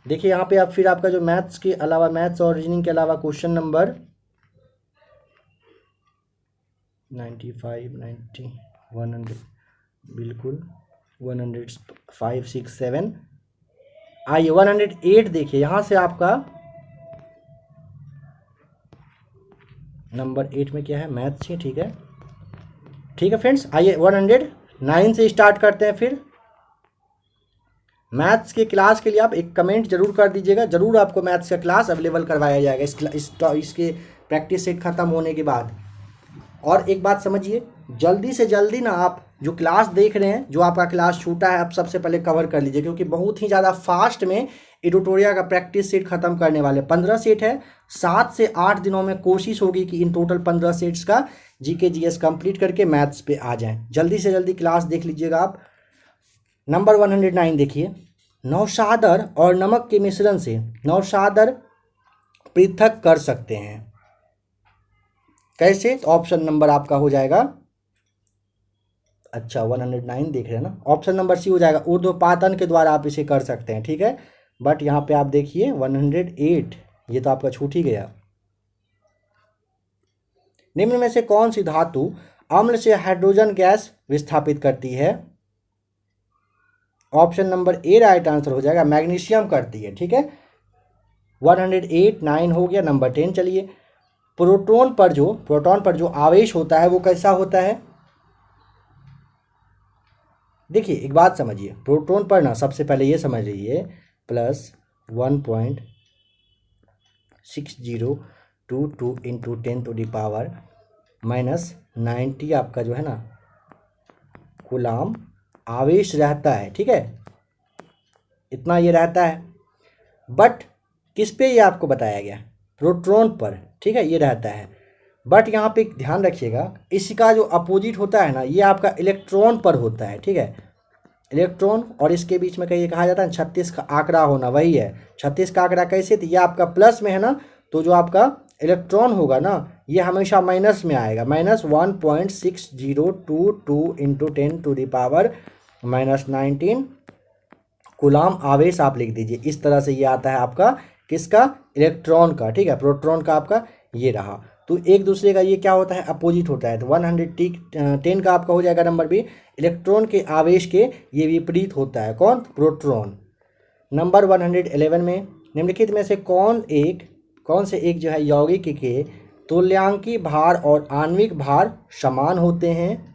A: देखिए यहाँ पे आप फिर आपका जो मैथ्स के अलावा, मैथ्स और रीजनिंग के अलावा क्वेश्चन नंबर 95, 90, 100 बिल्कुल 105, 6, 7 आइए 108 देखिए, यहाँ से आपका नंबर 8 में क्या है? मैथ्स ही, ठीक है। ठीक है फ्रेंड्स, आइए 109 से स्टार्ट करते हैं। फिर मैथ्स के क्लास के लिए आप एक कमेंट जरूर कर दीजिएगा, जरूर आपको मैथ्स का क्लास अवेलेबल करवाया जाएगा इसके प्रैक्टिस सेट खत्म होने के बाद। और एक बात समझिए, जल्दी से जल्दी ना आप जो क्लास देख रहे हैं, जो आपका क्लास छूटा है, आप सबसे पहले कवर कर लीजिए, क्योंकि बहुत ही ज़्यादा फास्ट में एडिटोरिया का प्रैक्टिस सेट खत्म करने वाले। 15 सेट है, 7 से 8 दिनों में कोशिश होगी कि इन टोटल 15 सेट्स का जीके जीएस कंप्लीट करके मैथ्स पे आ जाएं। जल्दी से जल्दी क्लास देख लीजिएगा आप। नंबर 109 देखिए, नौशादर और नमक के मिश्रण से नौशादर पृथक कर सकते हैं, कैसे? तो ऑप्शन नंबर आपका हो जाएगा, अच्छा 109 देख रहे हैं ना, ऑप्शन नंबर सी हो जाएगा, ऊर्ध्वपातन के द्वारा आप इसे कर सकते हैं, ठीक है। बट यहाँ पे आप देखिए 108, ये तो आपका छूट ही गया। निम्न में से कौन सी धातु अम्ल से हाइड्रोजन गैस विस्थापित करती है? Option number A right answer हो जाएगा, मैग्नीशियम करती है, ठीक है। 108, 9 हो गया। नंबर 10 चलिए, प्रोटॉन पर जो आवेश होता है वो कैसा होता है? देखिए एक बात समझिए, प्रोटॉन पर ना सबसे पहले ये समझ लीजिए +1.6022 इंटू 10⁻⁻90 आपका जो है ना कूलाम आवेश रहता है, ठीक है, इतना ये रहता है। बट किस पे ये आपको बताया गया? प्रोटॉन पर, ठीक है, ये रहता है। बट यहाँ पे ध्यान रखिएगा, इसका जो अपोजिट होता है ना, ये आपका इलेक्ट्रॉन पर होता है, ठीक है, इलेक्ट्रॉन और इसके बीच में कहीं कहा जाता है 36 का आंकड़ा होना, वही है 36 का आंकड़ा। कैसे? तो ये आपका प्लस में है ना, तो जो आपका इलेक्ट्रॉन होगा ना ये हमेशा माइनस में आएगा, -1.6022 इंटू 10⁻⁻19 कूलाम आवेश आप लिख दीजिए। इस तरह से ये आता है आपका किसका? इलेक्ट्रॉन का, ठीक है, प्रोटॉन का आपका ये रहा। तो एक दूसरे का ये क्या होता है? अपोजिट होता है। तो 110 का आपका हो जाएगा नंबर बी, इलेक्ट्रॉन के आवेश के ये विपरीत होता है, कौन? प्रोटॉन। नंबर 111 में निम्नलिखित में से कौन से एक जो है यौगिक के तुल्यांकी भार और आणविक भार समान होते हैं?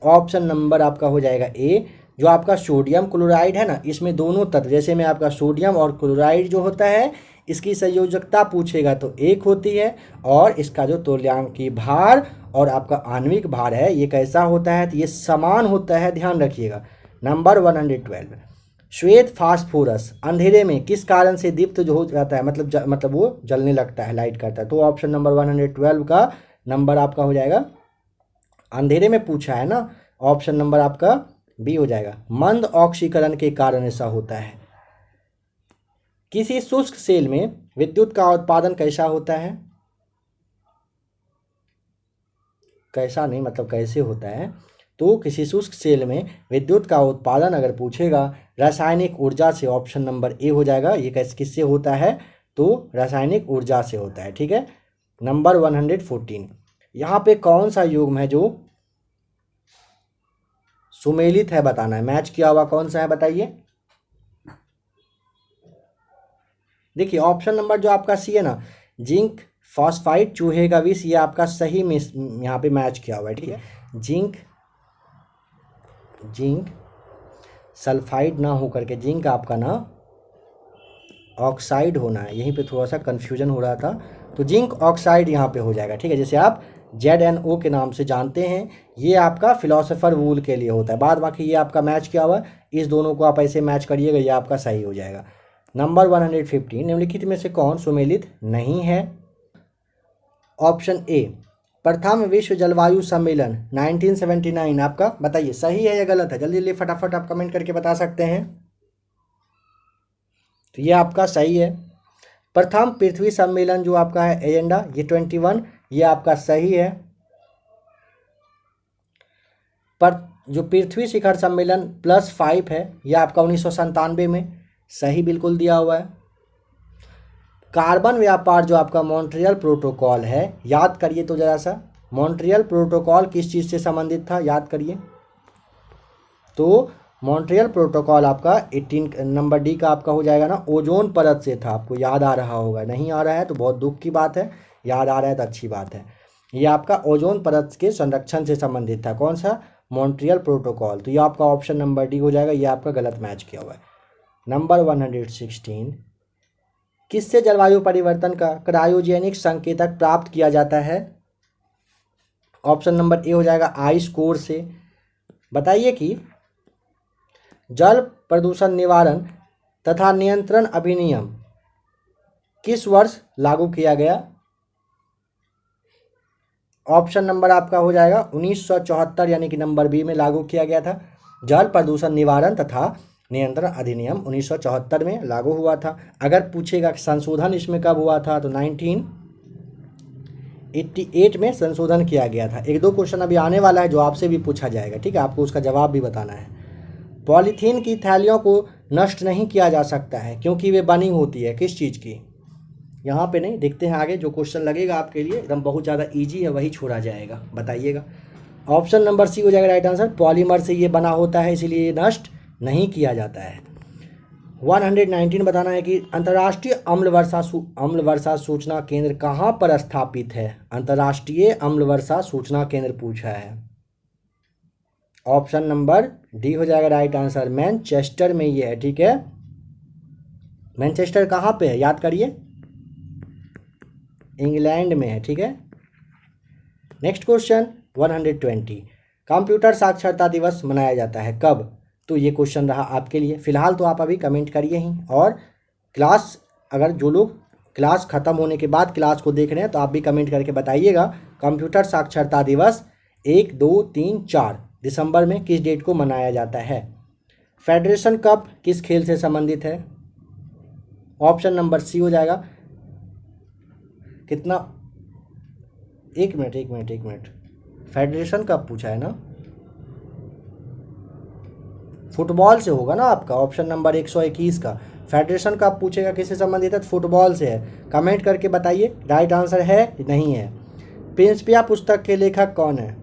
A: ऑप्शन नंबर आपका हो जाएगा ए, जो आपका सोडियम क्लोराइड है ना, इसमें दोनों तत्व, जैसे में आपका सोडियम और क्लोराइड जो होता है इसकी संयोजकता पूछेगा तो 1 होती है, और इसका जो तुल्यांकी भार और आपका आणविक भार है ये कैसा होता है? तो ये समान होता है, ध्यान रखिएगा। नंबर 112, श्वेत फास्फोरस अंधेरे में किस कारण से दीप्त जो हो जाता है, मतलब वो जलने लगता है, लाइट करता है? तो ऑप्शन नंबर 112 का नंबर आपका हो जाएगा, अंधेरे में पूछा है ना, ऑप्शन नंबर आपका बी हो जाएगा, मंद ऑक्सीकरण के कारण ऐसा होता है। किसी शुष्क सेल में विद्युत का उत्पादन कैसा होता है? कैसा नहीं, मतलब कैसे होता है। तो किसी शुष्क सेल में विद्युत का उत्पादन अगर पूछेगा रासायनिक ऊर्जा से, ऑप्शन नंबर ए हो जाएगा। ये किससे होता है? तो रासायनिक ऊर्जा से होता है, ठीक है। नंबर 114, यहाँ पे कौन सा युग्म है जो सुमेलित है, बताना है, मैच किया हुआ कौन सा है बताइए। देखिए ऑप्शन नंबर जो आपका सी है ना, जिंक फॉस्फाइड चूहे का विष, ये आपका सही में यहाँ पे मैच किया हुआ है, ठीक है। जिंक सल्फाइड ना हो करके जिंक आपका ना ऑक्साइड होना है, यहीं पे थोड़ा सा कन्फ्यूजन हो रहा था, तो जिंक ऑक्साइड यहाँ पे हो जाएगा, ठीक है। जैसे आप ZnO के नाम से जानते हैं, ये आपका फिलोसोफर वूल के लिए होता है। बाद बाकी ये आपका मैच किया हुआ, इस दोनों को आप ऐसे मैच करिएगा, ये आपका सही हो जाएगा। नंबर 115, निम्नलिखित में से कौन सुमेलित नहीं है? ऑप्शन ए, प्रथम विश्व जलवायु सम्मेलन 1979, आपका बताइए सही है या गलत है? जल्दी जल्दी फटाफट आप कमेंट करके बता सकते हैं। तो ये आपका सही है। प्रथम पृथ्वी सम्मेलन जो आपका है एजेंडा, ये 21, ये आपका सही है। पर जो पृथ्वी शिखर सम्मेलन +5 है, ये आपका 1997 में, सही बिल्कुल दिया हुआ है। कार्बन व्यापार जो आपका मॉन्ट्रियल प्रोटोकॉल है, याद करिए तो ज़रा सा, मॉन्ट्रियल प्रोटोकॉल किस चीज़ से संबंधित था, याद करिए। तो मॉन्ट्रियल प्रोटोकॉल आपका 18 नंबर डी का आपका हो जाएगा ना, ओजोन परत से था। आपको याद आ रहा होगा, नहीं आ रहा है तो बहुत दुख की बात है, याद आ रहा है तो अच्छी बात है। ये आपका ओजोन परत के संरक्षण से संबंधित था। कौन सा? Montreal protocol. तो ये आपका ऑप्शन नंबर डी हो जाएगा, ये आपका गलत मैच किया हुआ है। नंबर 116, किससे जलवायु परिवर्तन का क्रायोजेनिक संकेतक प्राप्त किया जाता है? ऑप्शन नंबर ए हो जाएगा आइस कोर से। बताइए कि जल प्रदूषण निवारण तथा नियंत्रण अधिनियम किस वर्ष लागू किया गया? ऑप्शन नंबर आपका हो जाएगा 1974, यानी कि नंबर बी में लागू किया गया था। जल प्रदूषण निवारण तथा नियंत्रण अधिनियम 1974 में लागू हुआ था। अगर पूछेगा संशोधन इसमें कब हुआ था, तो 1988 में संशोधन किया गया था। एक दो क्वेश्चन अभी आने वाला है जो आपसे भी पूछा जाएगा, ठीक है, आपको उसका जवाब भी बताना है। पॉलीथीन की थैलियों को नष्ट नहीं किया जा सकता है क्योंकि वे बनी होती है किस चीज़ की? यहाँ पे नहीं, देखते हैं आगे जो क्वेश्चन लगेगा आपके लिए, एकदम बहुत ज़्यादा इजी है, वही छोड़ा जाएगा, बताइएगा। ऑप्शन नंबर सी हो जाएगा राइट आंसर, पॉलीमर से ये बना होता है इसलिए ये नष्ट नहीं किया जाता है। 119 बताना है कि अंतर्राष्ट्रीय अम्ल वर्षा सूचना केंद्र कहाँ पर स्थापित है? अंतर्राष्ट्रीय अम्ल वर्षा सूचना केंद्र पूछा है। ऑप्शन नंबर डी हो जाएगा राइट आंसर, मैनचेस्टर में ये है, ठीक है। मैनचेस्टर कहाँ पे है, याद करिए, इंग्लैंड में है, ठीक है। नेक्स्ट क्वेश्चन 120, कंप्यूटर साक्षरता दिवस मनाया जाता है कब? तो ये क्वेश्चन रहा आपके लिए। फिलहाल तो आप अभी कमेंट करिए ही, और क्लास, अगर जो लोग क्लास ख़त्म होने के बाद क्लास को देख रहे हैं तो आप भी कमेंट करके बताइएगा कंप्यूटर साक्षरता दिवस 1, 2, 3, 4 दिसंबर में किस डेट को मनाया जाता है? फेडरेशन कप किस खेल से संबंधित है? ऑप्शन नंबर सी हो जाएगा, कितना, एक मिनट, फेडरेशन कप पूछा है ना, फुटबॉल से होगा ना आपका, ऑप्शन नंबर 121 का। फेडरेशन कप पूछेगा किससे संबंधित है, फुटबॉल से है। कमेंट करके बताइए राइट आंसर है नहीं है। प्रिंसिपिया पुस्तक के लेखक कौन है?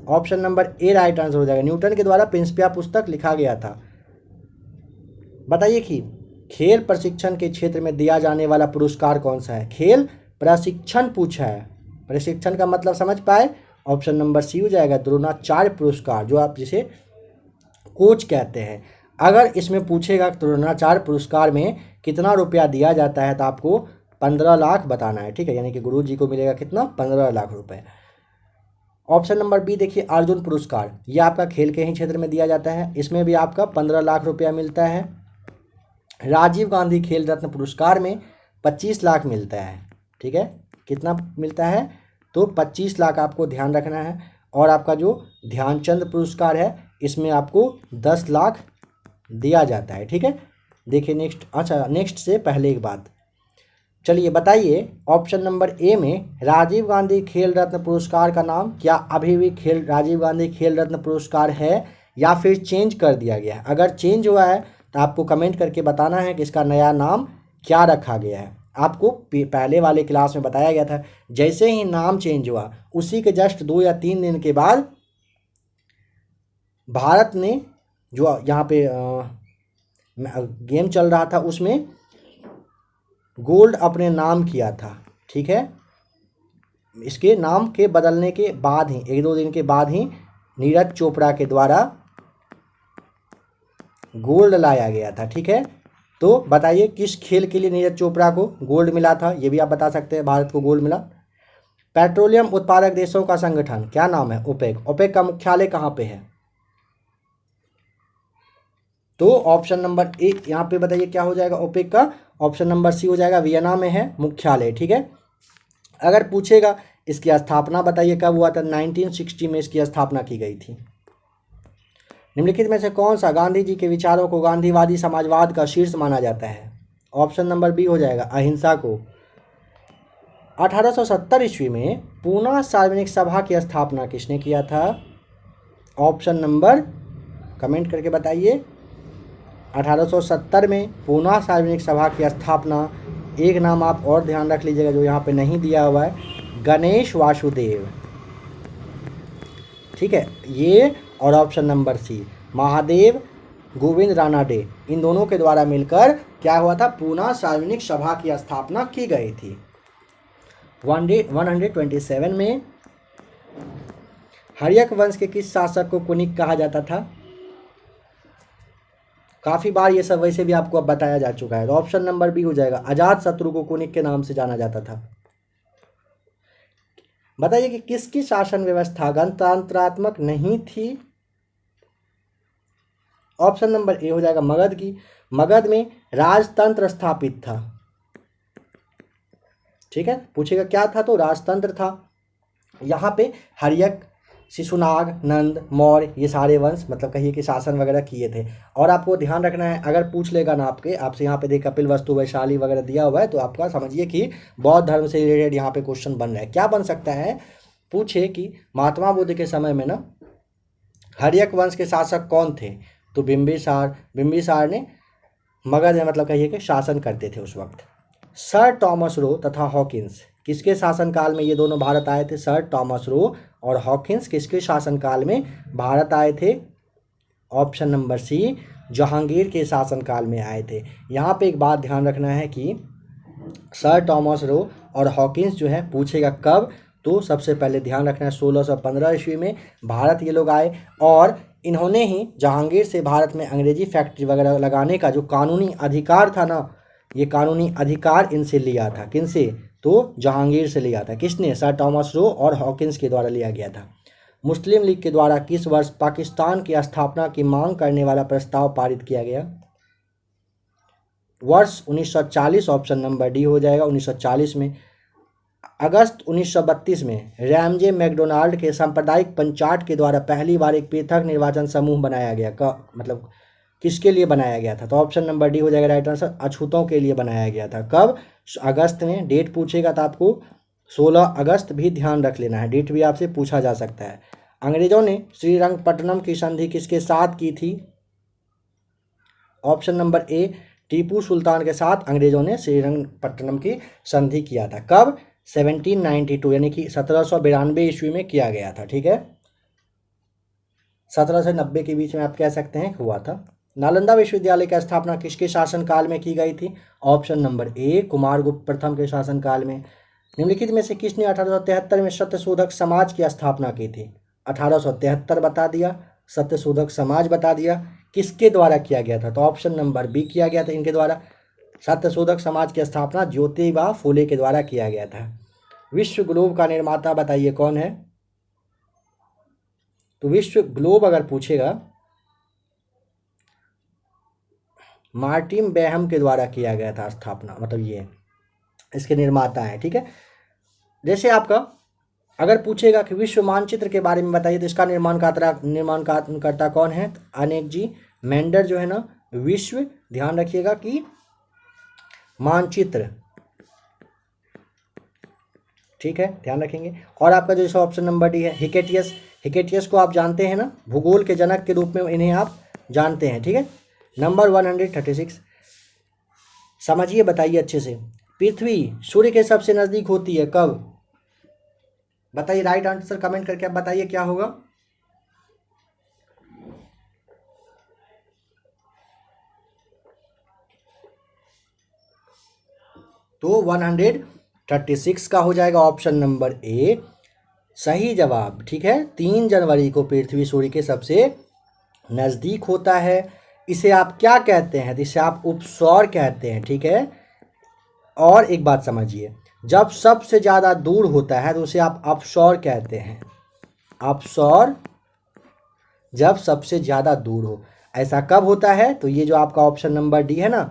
A: Option number A right answer हो जाएगा, न्यूटन के द्वारा प्रिंसिपिया पुस्तक लिखा गया था। बताइए कि खेल प्रशिक्षण के क्षेत्र में दिया जाने वाला पुरस्कार कौन सा है? खेल प्रशिक्षण पूछा है, प्रशिक्षण का मतलब समझ पाए? ऑप्शन नंबर सी हो जाएगा द्रोणाचार्य पुरस्कार, जो आप जिसे कोच कहते हैं। अगर इसमें पूछेगा द्रोणाचार्य पुरस्कार में कितना रुपया दिया जाता है तो आपको 15 लाख बताना है, ठीक है, यानी कि गुरु जी को मिलेगा कितना, 15 लाख रुपए। ऑप्शन नंबर बी देखिए अर्जुन पुरस्कार, ये आपका खेल के ही क्षेत्र में दिया जाता है, इसमें भी आपका 15 लाख रुपया मिलता है। राजीव गांधी खेल रत्न पुरस्कार में 25 लाख मिलता है, ठीक है, कितना मिलता है, तो 25 लाख आपको ध्यान रखना है। और आपका जो ध्यानचंद पुरस्कार है इसमें आपको 10 लाख दिया जाता है, ठीक है। देखिए नेक्स्ट, अच्छा नेक्स्ट से पहले एक बात, चलिए बताइए ऑप्शन नंबर ए में राजीव गांधी खेल रत्न पुरस्कार का नाम क्या अभी भी राजीव गांधी खेल रत्न पुरस्कार है या फिर चेंज कर दिया गया है? अगर चेंज हुआ है तो आपको कमेंट करके बताना है कि इसका नया नाम क्या रखा गया है। आपको पहले वाले क्लास में बताया गया था, जैसे ही नाम चेंज हुआ उसी के जस्ट 2 या 3 दिन के बाद भारत ने जो यहाँ पे गेम चल रहा था उसमें गोल्ड अपने नाम किया था, ठीक है। इसके नाम के बदलने के बाद ही, एक दो दिन के बाद ही नीरज चोपड़ा के द्वारा गोल्ड लाया गया था, ठीक है। तो बताइए किस खेल के लिए नीरज चोपड़ा को गोल्ड मिला था, ये भी आप बता सकते हैं, भारत को गोल्ड मिला। पेट्रोलियम उत्पादक देशों का संगठन क्या नाम है? ओपेक। ओपेक का मुख्यालय कहाँ पे है? तो ऑप्शन नंबर ए यहाँ पे बताइए क्या हो जाएगा ओपेक का? ऑप्शन नंबर सी हो जाएगा, वियना में है मुख्यालय, ठीक है। अगर पूछेगा इसकी स्थापना बताइए कब हुआ था? 1960 में इसकी स्थापना की गई थी। निम्नलिखित में से कौन सा गांधी जी के विचारों को गांधीवादी समाजवाद का शीर्ष माना जाता है? ऑप्शन नंबर बी हो जाएगा, अहिंसा को। 1870 ईस्वी में पूना सार्वजनिक सभा की स्थापना किसने किया था? ऑप्शन नंबर कमेंट करके बताइए। 1870 में पूना सार्वजनिक सभा की स्थापना, एक नाम आप और ध्यान रख लीजिएगा जो यहाँ पे नहीं दिया हुआ है, गणेश वासुदेव, ठीक है ये। और option number C, Mahadev Govind Ranade, इन दोनों के द्वारा मिलकर क्या हुआ था? पूना सार्वजनिक सभा की स्थापना की गई थी। 127 में हर्यक वंश के किस शासक को कुनिक कहा जाता था? काफ़ी बार ये सब वैसे भी आपको अब बताया जा चुका है। तो ऑप्शन नंबर बी हो जाएगा, अजात शत्रु को कुनिक के नाम से जाना जाता था। बताइए कि किसकी शासन व्यवस्था गणतंत्रात्मक नहीं थी? ऑप्शन नंबर ए हो जाएगा, मगध की। मगध में राजतंत्र स्थापित था, ठीक है। पूछेगा क्या था? तो राजतंत्र था। यहाँ पे हर्यक, शिशुनाग, नंद, मौर्य, ये सारे वंश मतलब कहिए कि शासन वगैरह किए थे। और आपको ध्यान रखना है, अगर पूछ लेगा ना आपसे यहाँ पे देख कपिल वस्तु वैशाली वगैरह दिया हुआ है, तो आपका समझिए कि बौद्ध धर्म से रिलेटेड यहाँ पे क्वेश्चन बन रहा है। क्या बन सकता है? पूछे कि महात्मा बुद्ध के समय में ना हर्यक वंश के शासक कौन थे? तो बिम्बिसार। बिम्बिसार ने मगध में मतलब कहिए कि शासन करते थे उस वक्त। सर टॉमस रो तथा हॉकिंस किसके शासनकाल में ये दोनों भारत आए थे? सर टॉमस रो और हॉकिंस किसके शासनकाल में भारत आए थे? ऑप्शन नंबर सी, जहांगीर के शासनकाल में आए थे। यहाँ पे एक बात ध्यान रखना है कि सर टॉमस रो और हॉकिंस जो है, पूछेगा कब, तो सबसे पहले ध्यान रखना है 1615 ईस्वी में भारत ये लोग आए, और इन्होंने ही जहांगीर से भारत में अंग्रेजी फैक्ट्री वगैरह लगाने का जो कानूनी अधिकार था ना, ये कानूनी अधिकार इनसे लिया था। किनसे? तो जहांगीर से लिया था। किसने? सर टॉमस रो और हॉकिंस के द्वारा लिया गया था। मुस्लिम लीग के द्वारा किस वर्ष पाकिस्तान की स्थापना की मांग करने वाला प्रस्ताव पारित किया गया? वर्ष 1940, ऑप्शन नंबर डी हो जाएगा, 1940 में। अगस्त 1932 में रैमजे मैकडोनाल्ड के सांप्रदायिक पंचायत के द्वारा पहली बार एक पृथक निर्वाचन समूह बनाया गया का मतलब किसके लिए बनाया गया था? तो ऑप्शन नंबर डी हो जाएगा राइट आंसर, अछूतों के लिए बनाया गया था। कब? अगस्त में। डेट पूछेगा तो आपको 16 अगस्त भी ध्यान रख लेना है, डेट भी आपसे पूछा जा सकता है। अंग्रेजों ने श्रीरंगपट्टनम की संधि किसके साथ की थी? Option number A, Tipu Sultan के साथ अंग्रेजों ने श्रीरंगपट्टनम की संधि किया था। कब? 1792 यानी कि 1792 ईस्वी में किया गया था, ठीक है। 17 से 90 के बीच में आप कह सकते हैं हुआ था। नालंदा विश्वविद्यालय की स्थापना किसके शासनकाल में की गई थी? ऑप्शन नंबर ए, कुमारगुप्त प्रथम के शासनकाल में। निम्नलिखित में से किसने 1873 में सत्यशोधक समाज की स्थापना की थी? 1873 बता दिया, सत्यशोधक समाज बता दिया, किसके द्वारा किया गया था? तो ऑप्शन नंबर बी किया गया था इनके द्वारा। सत्यशोधक समाज की स्थापना ज्योतिबा फूले के द्वारा किया गया था। विश्व ग्लोब का निर्माता बताइए कौन है? तो विश्व ग्लोब अगर पूछेगा मार्टिन बेहम के द्वारा किया गया था स्थापना, मतलब ये इसके निर्माता हैं, ठीक है। जैसे आपका अगर पूछेगा कि विश्व मानचित्र के बारे में बताइए तो इसका निर्माणकर्ता कौन है? तो अनेक जी मेंडर जो है ना, विश्व, ध्यान रखिएगा कि मानचित्र, ठीक है, ध्यान रखेंगे। और आपका जैसे ऑप्शन नंबर डी है हिकेटियस। हिकेटियस को आप जानते हैं ना, भूगोल के जनक के रूप में इन्हें आप जानते हैं, ठीक है। नंबर 136 समझिए, बताइए अच्छे से। पृथ्वी सूर्य के सबसे नजदीक होती है कब? बताइए, राइट आंसर कमेंट करके आप बताइए क्या होगा। तो 136 का हो जाएगा ऑप्शन नंबर ए सही जवाब। ठीक है, 3 जनवरी को पृथ्वी सूर्य के सबसे नज़दीक होता है। इसे आप क्या कहते हैं? इसे आप उपसौर कहते हैं। ठीक है, और एक बात समझिए, जब सबसे ज़्यादा दूर होता है तो उसे आप अपसौर कहते हैं। अपसौर जब सबसे ज़्यादा दूर हो। ऐसा कब होता है? तो ये जो आपका ऑप्शन नंबर डी है ना,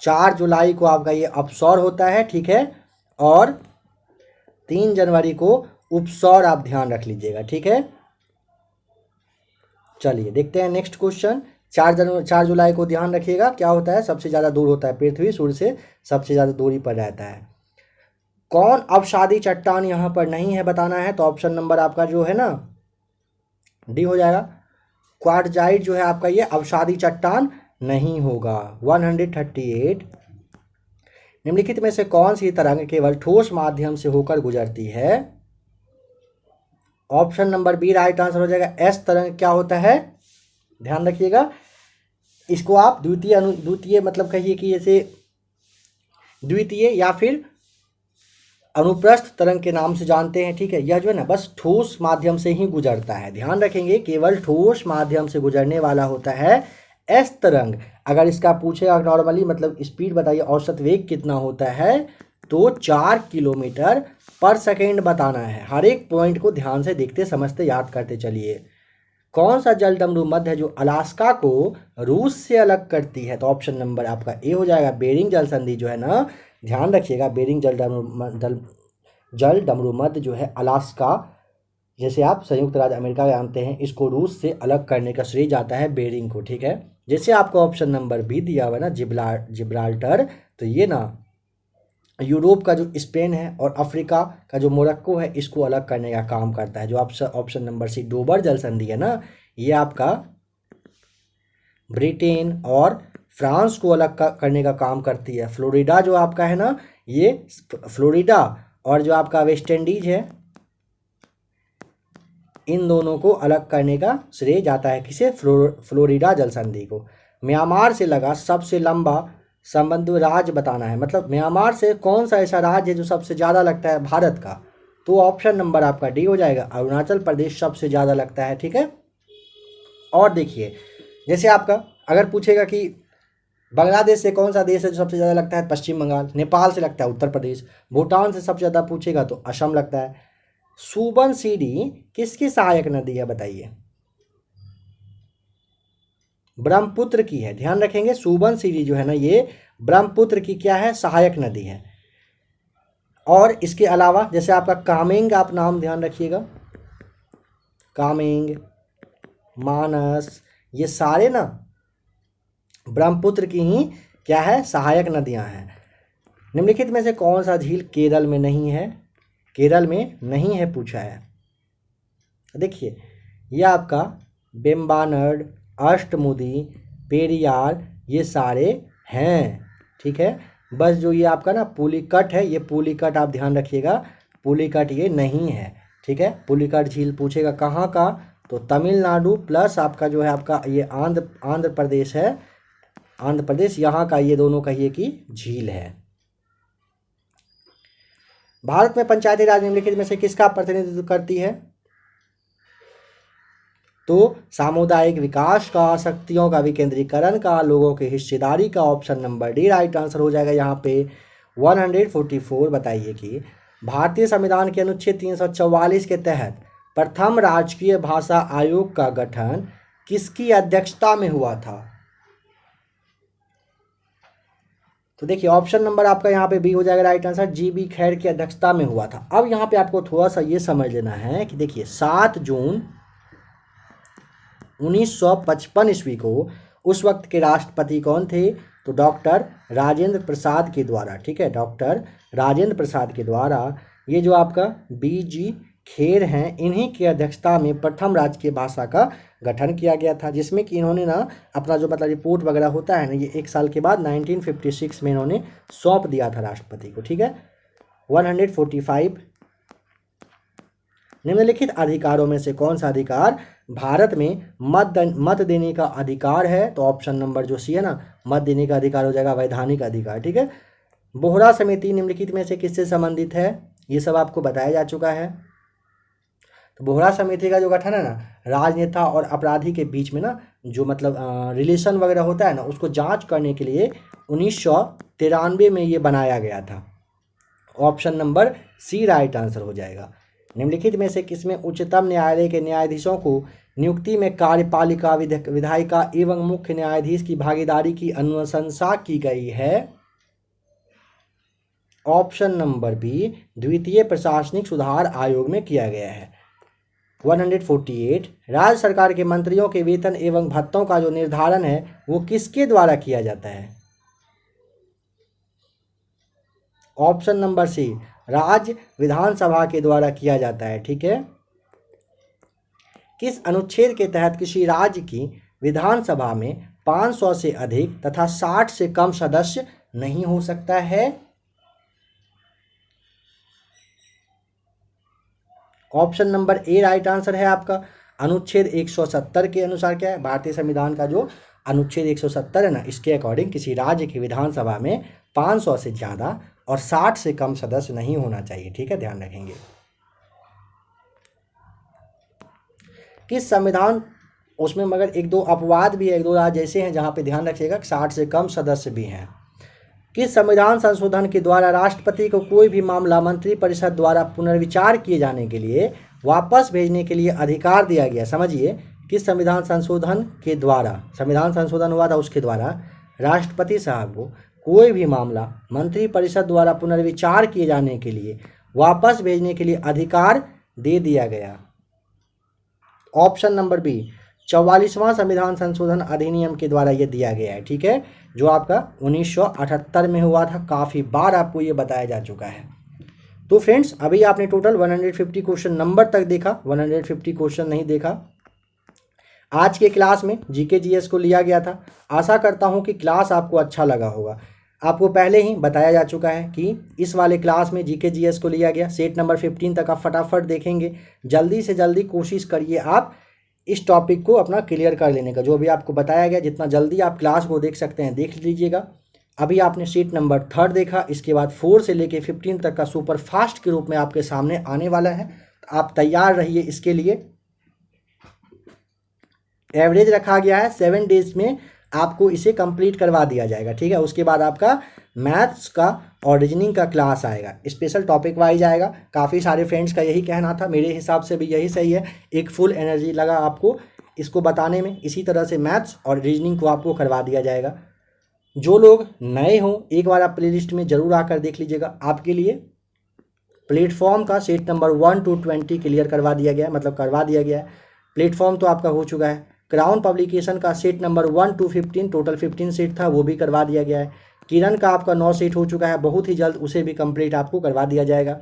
A: 4 जुलाई को आपका ये अपसौर होता है। ठीक है, और 3 जनवरी को उपसौर, आप ध्यान रख लीजिएगा। ठीक है, चलिए देखते हैं नेक्स्ट क्वेश्चन। 4 जुलाई को ध्यान रखिएगा, क्या होता है? सबसे ज़्यादा दूर होता है, पृथ्वी सूर्य से सबसे ज़्यादा दूरी पर रहता है। कौन अवसादी चट्टान यहाँ पर नहीं है बताना है, तो ऑप्शन नंबर आपका जो है ना डी हो जाएगा। क्वार्टजाइट जो है आपका ये अवसादी चट्टान नहीं होगा। 138 निम्नलिखित में से कौन सी तरंग केवल ठोस माध्यम से होकर गुजरती है? Option number B right answer हो जाएगा। एस तरंग क्या होता है? ध्यान रखिएगा, इसको आप द्वितीय मतलब कहिए कि जैसे द्वितीय या फिर अनुप्रस्थ तरंग के नाम से जानते हैं। ठीक है, यह जो है ना बस ठोस माध्यम से ही गुजरता है। ध्यान रखेंगे, केवल ठोस माध्यम से गुजरने वाला होता है एस तरंग। अगर इसका पूछेगा नॉर्मली मतलब स्पीड बताइए, औसत वेग कितना होता है, तो 4 किलोमीटर पर सेकेंड बताना है। हर एक पॉइंट को ध्यान से देखते समझते याद करते चलिए। कौन सा जल डमरू मध्य है जो अलास्का को रूस से अलग करती है? तो ऑप्शन नंबर आपका ए हो जाएगा। बेरिंग जल संधि जो है ना, ध्यान रखिएगा, बेरिंग जल डमरू मध्य जो है अलास्का, जैसे आप संयुक्त राज्य अमेरिका जानते हैं, इसको रूस से अलग करने का श्रेय जाता है बेरिंग को। ठीक है, जैसे आपको ऑप्शन नंबर बी दिया हुआ है ना जिब्राल्टर, तो ये ना यूरोप का जो स्पेन है और अफ्रीका का जो मोरक्को है, इसको अलग करने का काम करता है। जो ऑप्शन नंबर सी डोबर जल संधि है ना, ये आपका ब्रिटेन और फ्रांस को अलग करने का काम करती है। फ्लोरिडा जो आपका है ना, ये फ्लोरिडा और जो आपका वेस्ट इंडीज है, इन दोनों को अलग करने का श्रेय जाता है किसे? फ्लोरिडा जल संधि को। म्यांमार से लगा सबसे लंबा संबंध राज्य बताना है, मतलब म्यांमार से कौन सा ऐसा राज्य है जो सबसे ज़्यादा लगता है भारत का? तो ऑप्शन नंबर आपका डी हो जाएगा। अरुणाचल प्रदेश सबसे ज़्यादा लगता है। ठीक है, और देखिए जैसे आपका अगर पूछेगा कि बांग्लादेश से कौन सा देश है जो सबसे ज़्यादा लगता है? पश्चिम बंगाल। नेपाल से लगता है उत्तर प्रदेश। भूटान से सबसे ज़्यादा पूछेगा तो असम लगता है। सुबनसिरी किसकी सहायक नदी है बताइए? ब्रह्मपुत्र की है। ध्यान रखेंगे, सुबनसिरी जो है ना, ये ब्रह्मपुत्र की क्या है? सहायक नदी है। और इसके अलावा जैसे आपका कामेंग, आप नाम ध्यान रखिएगा, कामेंग, मानस, ये सारे ना ब्रह्मपुत्र की ही क्या है? सहायक नदियां हैं। निम्नलिखित में से कौन सा झील केरल में नहीं है? केरल में नहीं है पूछा है। देखिए ये आपका बेम्बानड, अष्टमुदी, पेरियार, ये सारे हैं। ठीक है, बस जो ये आपका ना पुलिकट है, ये पुलिकट आप ध्यान रखिएगा, पुलिकट ये नहीं है। ठीक है, पुलिकट झील पूछेगा कहाँ का, तो तमिलनाडु प्लस आपका जो है आपका ये आंध्र प्रदेश है, आंध्र प्रदेश, यहाँ का ये दोनों कहिए कि झील है। भारत में पंचायती राज निम्नलिखित में से किसका प्रतिनिधित्व करती है? तो सामुदायिक विकास का, शक्तियों का विकेंद्रीकरण का, लोगों की हिस्सेदारी का। Option number D right answer हो जाएगा यहाँ पे। 144 बताइए कि भारतीय संविधान के अनुच्छेद 344 के तहत प्रथम राजकीय भाषा आयोग का गठन किसकी अध्यक्षता में हुआ था? तो देखिए ऑप्शन नंबर आपका यहाँ पे बी हो जाएगा राइट आंसर। GB खैर की अध्यक्षता में हुआ था। अब यहाँ पे आपको थोड़ा सा ये समझ लेना है कि देखिए 7 जून 1955 ईस्वी को उस वक्त के राष्ट्रपति कौन थे? तो डॉक्टर राजेंद्र प्रसाद के द्वारा। ठीक है, डॉक्टर राजेंद्र प्रसाद के द्वारा ये जो आपका BG खेर हैं, इन्हीं की अध्यक्षता में प्रथम राजकीय भाषा का गठन किया गया था, जिसमें कि इन्होंने ना अपना जो मतलब रिपोर्ट वगैरह होता है ना, ये 1 साल के बाद 1956 में इन्होंने सौंप दिया था राष्ट्रपति को। ठीक है, 145 निम्नलिखित अधिकारों में से कौन सा अधिकार भारत में मत देने का अधिकार है? तो ऑप्शन नंबर जो सी है ना, मत देने का अधिकार हो जाएगा वैधानिक अधिकार। ठीक है। बोहरा समिति निम्नलिखित में से किससे संबंधित है? ये सब आपको बताया जा चुका है। तो बोहरा समिति का जो गठन है ना, राजनेता और अपराधी के बीच में ना जो मतलब रिलेशन वगैरह होता है ना, उसको जांच करने के लिए 1993 में ये बनाया गया था। Option number C right answer हो जाएगा। निम्नलिखित में से किसमें उच्चतम न्यायालय के न्यायाधीशों को नियुक्ति में कार्यपालिका, विधायिका एवं मुख्य न्यायाधीश की भागीदारी की अनुशंसा की गई है? ऑप्शन नंबर बी द्वितीय प्रशासनिक सुधार आयोग में किया गया है। 148 राज्य सरकार के मंत्रियों के वेतन एवं भत्तों का जो निर्धारण है वो किसके द्वारा किया जाता है? ऑप्शन नंबर सी राज्य विधानसभा के द्वारा किया जाता है। ठीक है। किस अनुच्छेद के तहत किसी राज्य की विधानसभा में 500 से अधिक तथा 60 से कम सदस्य नहीं हो सकता है? Option number A right answer है आपका। अनुच्छेद 170 के अनुसार क्या है? भारतीय संविधान का जो अनुच्छेद 170 है ना, इसके अकॉर्डिंग किसी राज्य की विधानसभा में 500 से ज़्यादा और 60 से कम सदस्य नहीं होना चाहिए। ठीक है, ध्यान रखेंगे। किस संविधान, उसमें मगर एक दो अपवाद भी है, एक दो राज्य ऐसे हैं जहाँ पे ध्यान रखिएगा 60 से कम सदस्य भी हैं। किस संविधान संशोधन के द्वारा राष्ट्रपति को कोई भी मामला मंत्रिपरिषद द्वारा पुनर्विचार किए जाने के लिए वापस भेजने के लिए अधिकार दिया गया? समझिए, किस संविधान संशोधन के द्वारा, संविधान संशोधन हुआ था उसके द्वारा राष्ट्रपति साहब को कोई भी मामला मंत्रिपरिषद द्वारा पुनर्विचार किए जाने के लिए वापस भेजने के लिए अधिकार दे दिया गया। ऑप्शन नंबर बी 44वां संविधान संशोधन अधिनियम के द्वारा ये दिया गया है। ठीक है, जो आपका 1978 में हुआ था। काफ़ी बार आपको ये बताया जा चुका है। तो फ्रेंड्स, अभी आपने टोटल 150 क्वेश्चन नंबर तक देखा, 150 क्वेश्चन नहीं देखा। आज के क्लास में जीके जीएस को लिया गया था। आशा करता हूँ कि क्लास आपको अच्छा लगा होगा। आपको पहले ही बताया जा चुका है कि इस वाले क्लास में जीके जीएस को लिया गया। सेट नंबर 15 तक आप फटाफट देखेंगे। जल्दी से जल्दी कोशिश करिए आप इस टॉपिक को अपना क्लियर कर लेने का। जो भी आपको बताया गया, जितना जल्दी आप क्लास को देख सकते हैं देख लीजिएगा। अभी आपने सीट नंबर 3 देखा, इसके बाद 4 से लेके 15 तक का सुपर फास्ट के रूप में आपके सामने आने वाला है। तो आप तैयार रहिए इसके लिए। एवरेज रखा गया है 7 डेज में आपको इसे कंप्लीट करवा दिया जाएगा। ठीक है, उसके बाद आपका मैथ्स का और रीजनिंग का क्लास आएगा, स्पेशल टॉपिक वाइज आएगा। काफ़ी सारे फ्रेंड्स का यही कहना था, मेरे हिसाब से भी यही सही है। एक फुल एनर्जी लगा आपको इसको बताने में। इसी तरह से मैथ्स और रीजनिंग को आपको करवा दिया जाएगा। जो लोग नए हों, एक बार आप प्लेलिस्ट में ज़रूर आकर देख लीजिएगा। आपके लिए प्लेटफॉर्म का सेट नंबर 1 to 20 क्लियर करवा दिया गया है, मतलब करवा दिया गया है। प्लेटफॉर्म तो आपका हो चुका है। क्राउन पब्लिकेशन का set number 1 to 15, total 15 set था, वो भी करवा दिया गया है। किरण का आपका 9 सेट हो चुका है, बहुत ही जल्द उसे भी कंप्लीट आपको करवा दिया जाएगा।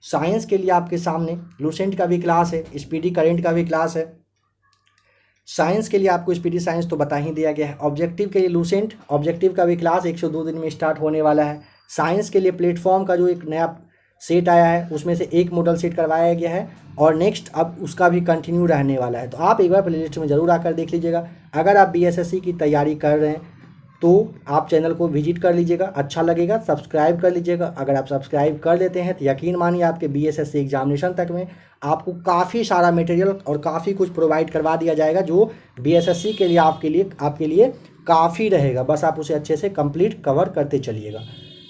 A: साइंस के लिए आपके सामने लूसेंट का भी क्लास है, स्पीडी करेंट का भी क्लास है। साइंस के लिए आपको स्पीडी साइंस तो बता ही दिया गया है। ऑब्जेक्टिव के लिए लूसेंट ऑब्जेक्टिव का भी क्लास 102 दिन में स्टार्ट होने वाला है। साइंस के लिए प्लेटफॉर्म का जो एक नया सेट आया है, उसमें से एक मॉडल सेट करवाया गया है और नेक्स्ट अब उसका भी कंटिन्यू रहने वाला है। तो आप एक बार प्लेलिस्ट में ज़रूर आकर देख लीजिएगा। अगर आप बीएसएससी की तैयारी कर रहे हैं तो आप चैनल को विजिट कर लीजिएगा, अच्छा लगेगा, सब्सक्राइब कर लीजिएगा। अगर आप सब्सक्राइब कर लेते हैं तो यकीन मानिए आपके बीएसएससी एग्जामिनेशन तक में आपको काफ़ी सारा मटेरियल और काफ़ी कुछ प्रोवाइड करवा दिया जाएगा, जो बीएसएससी के लिए आपके लिए काफ़ी रहेगा। बस आप उसे अच्छे से कंप्लीट कवर करते चलिएगा।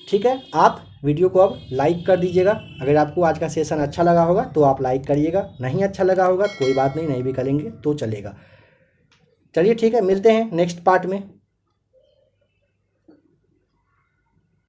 A: ठीक है, आप वीडियो को अब लाइक कर दीजिएगा। अगर आपको आज का सेशन अच्छा लगा होगा तो आप लाइक करिएगा, नहीं अच्छा लगा होगा तो कोई बात नहीं, नहीं भी करेंगे तो चलेगा। चलिए ठीक है, मिलते हैं नेक्स्ट पार्ट में।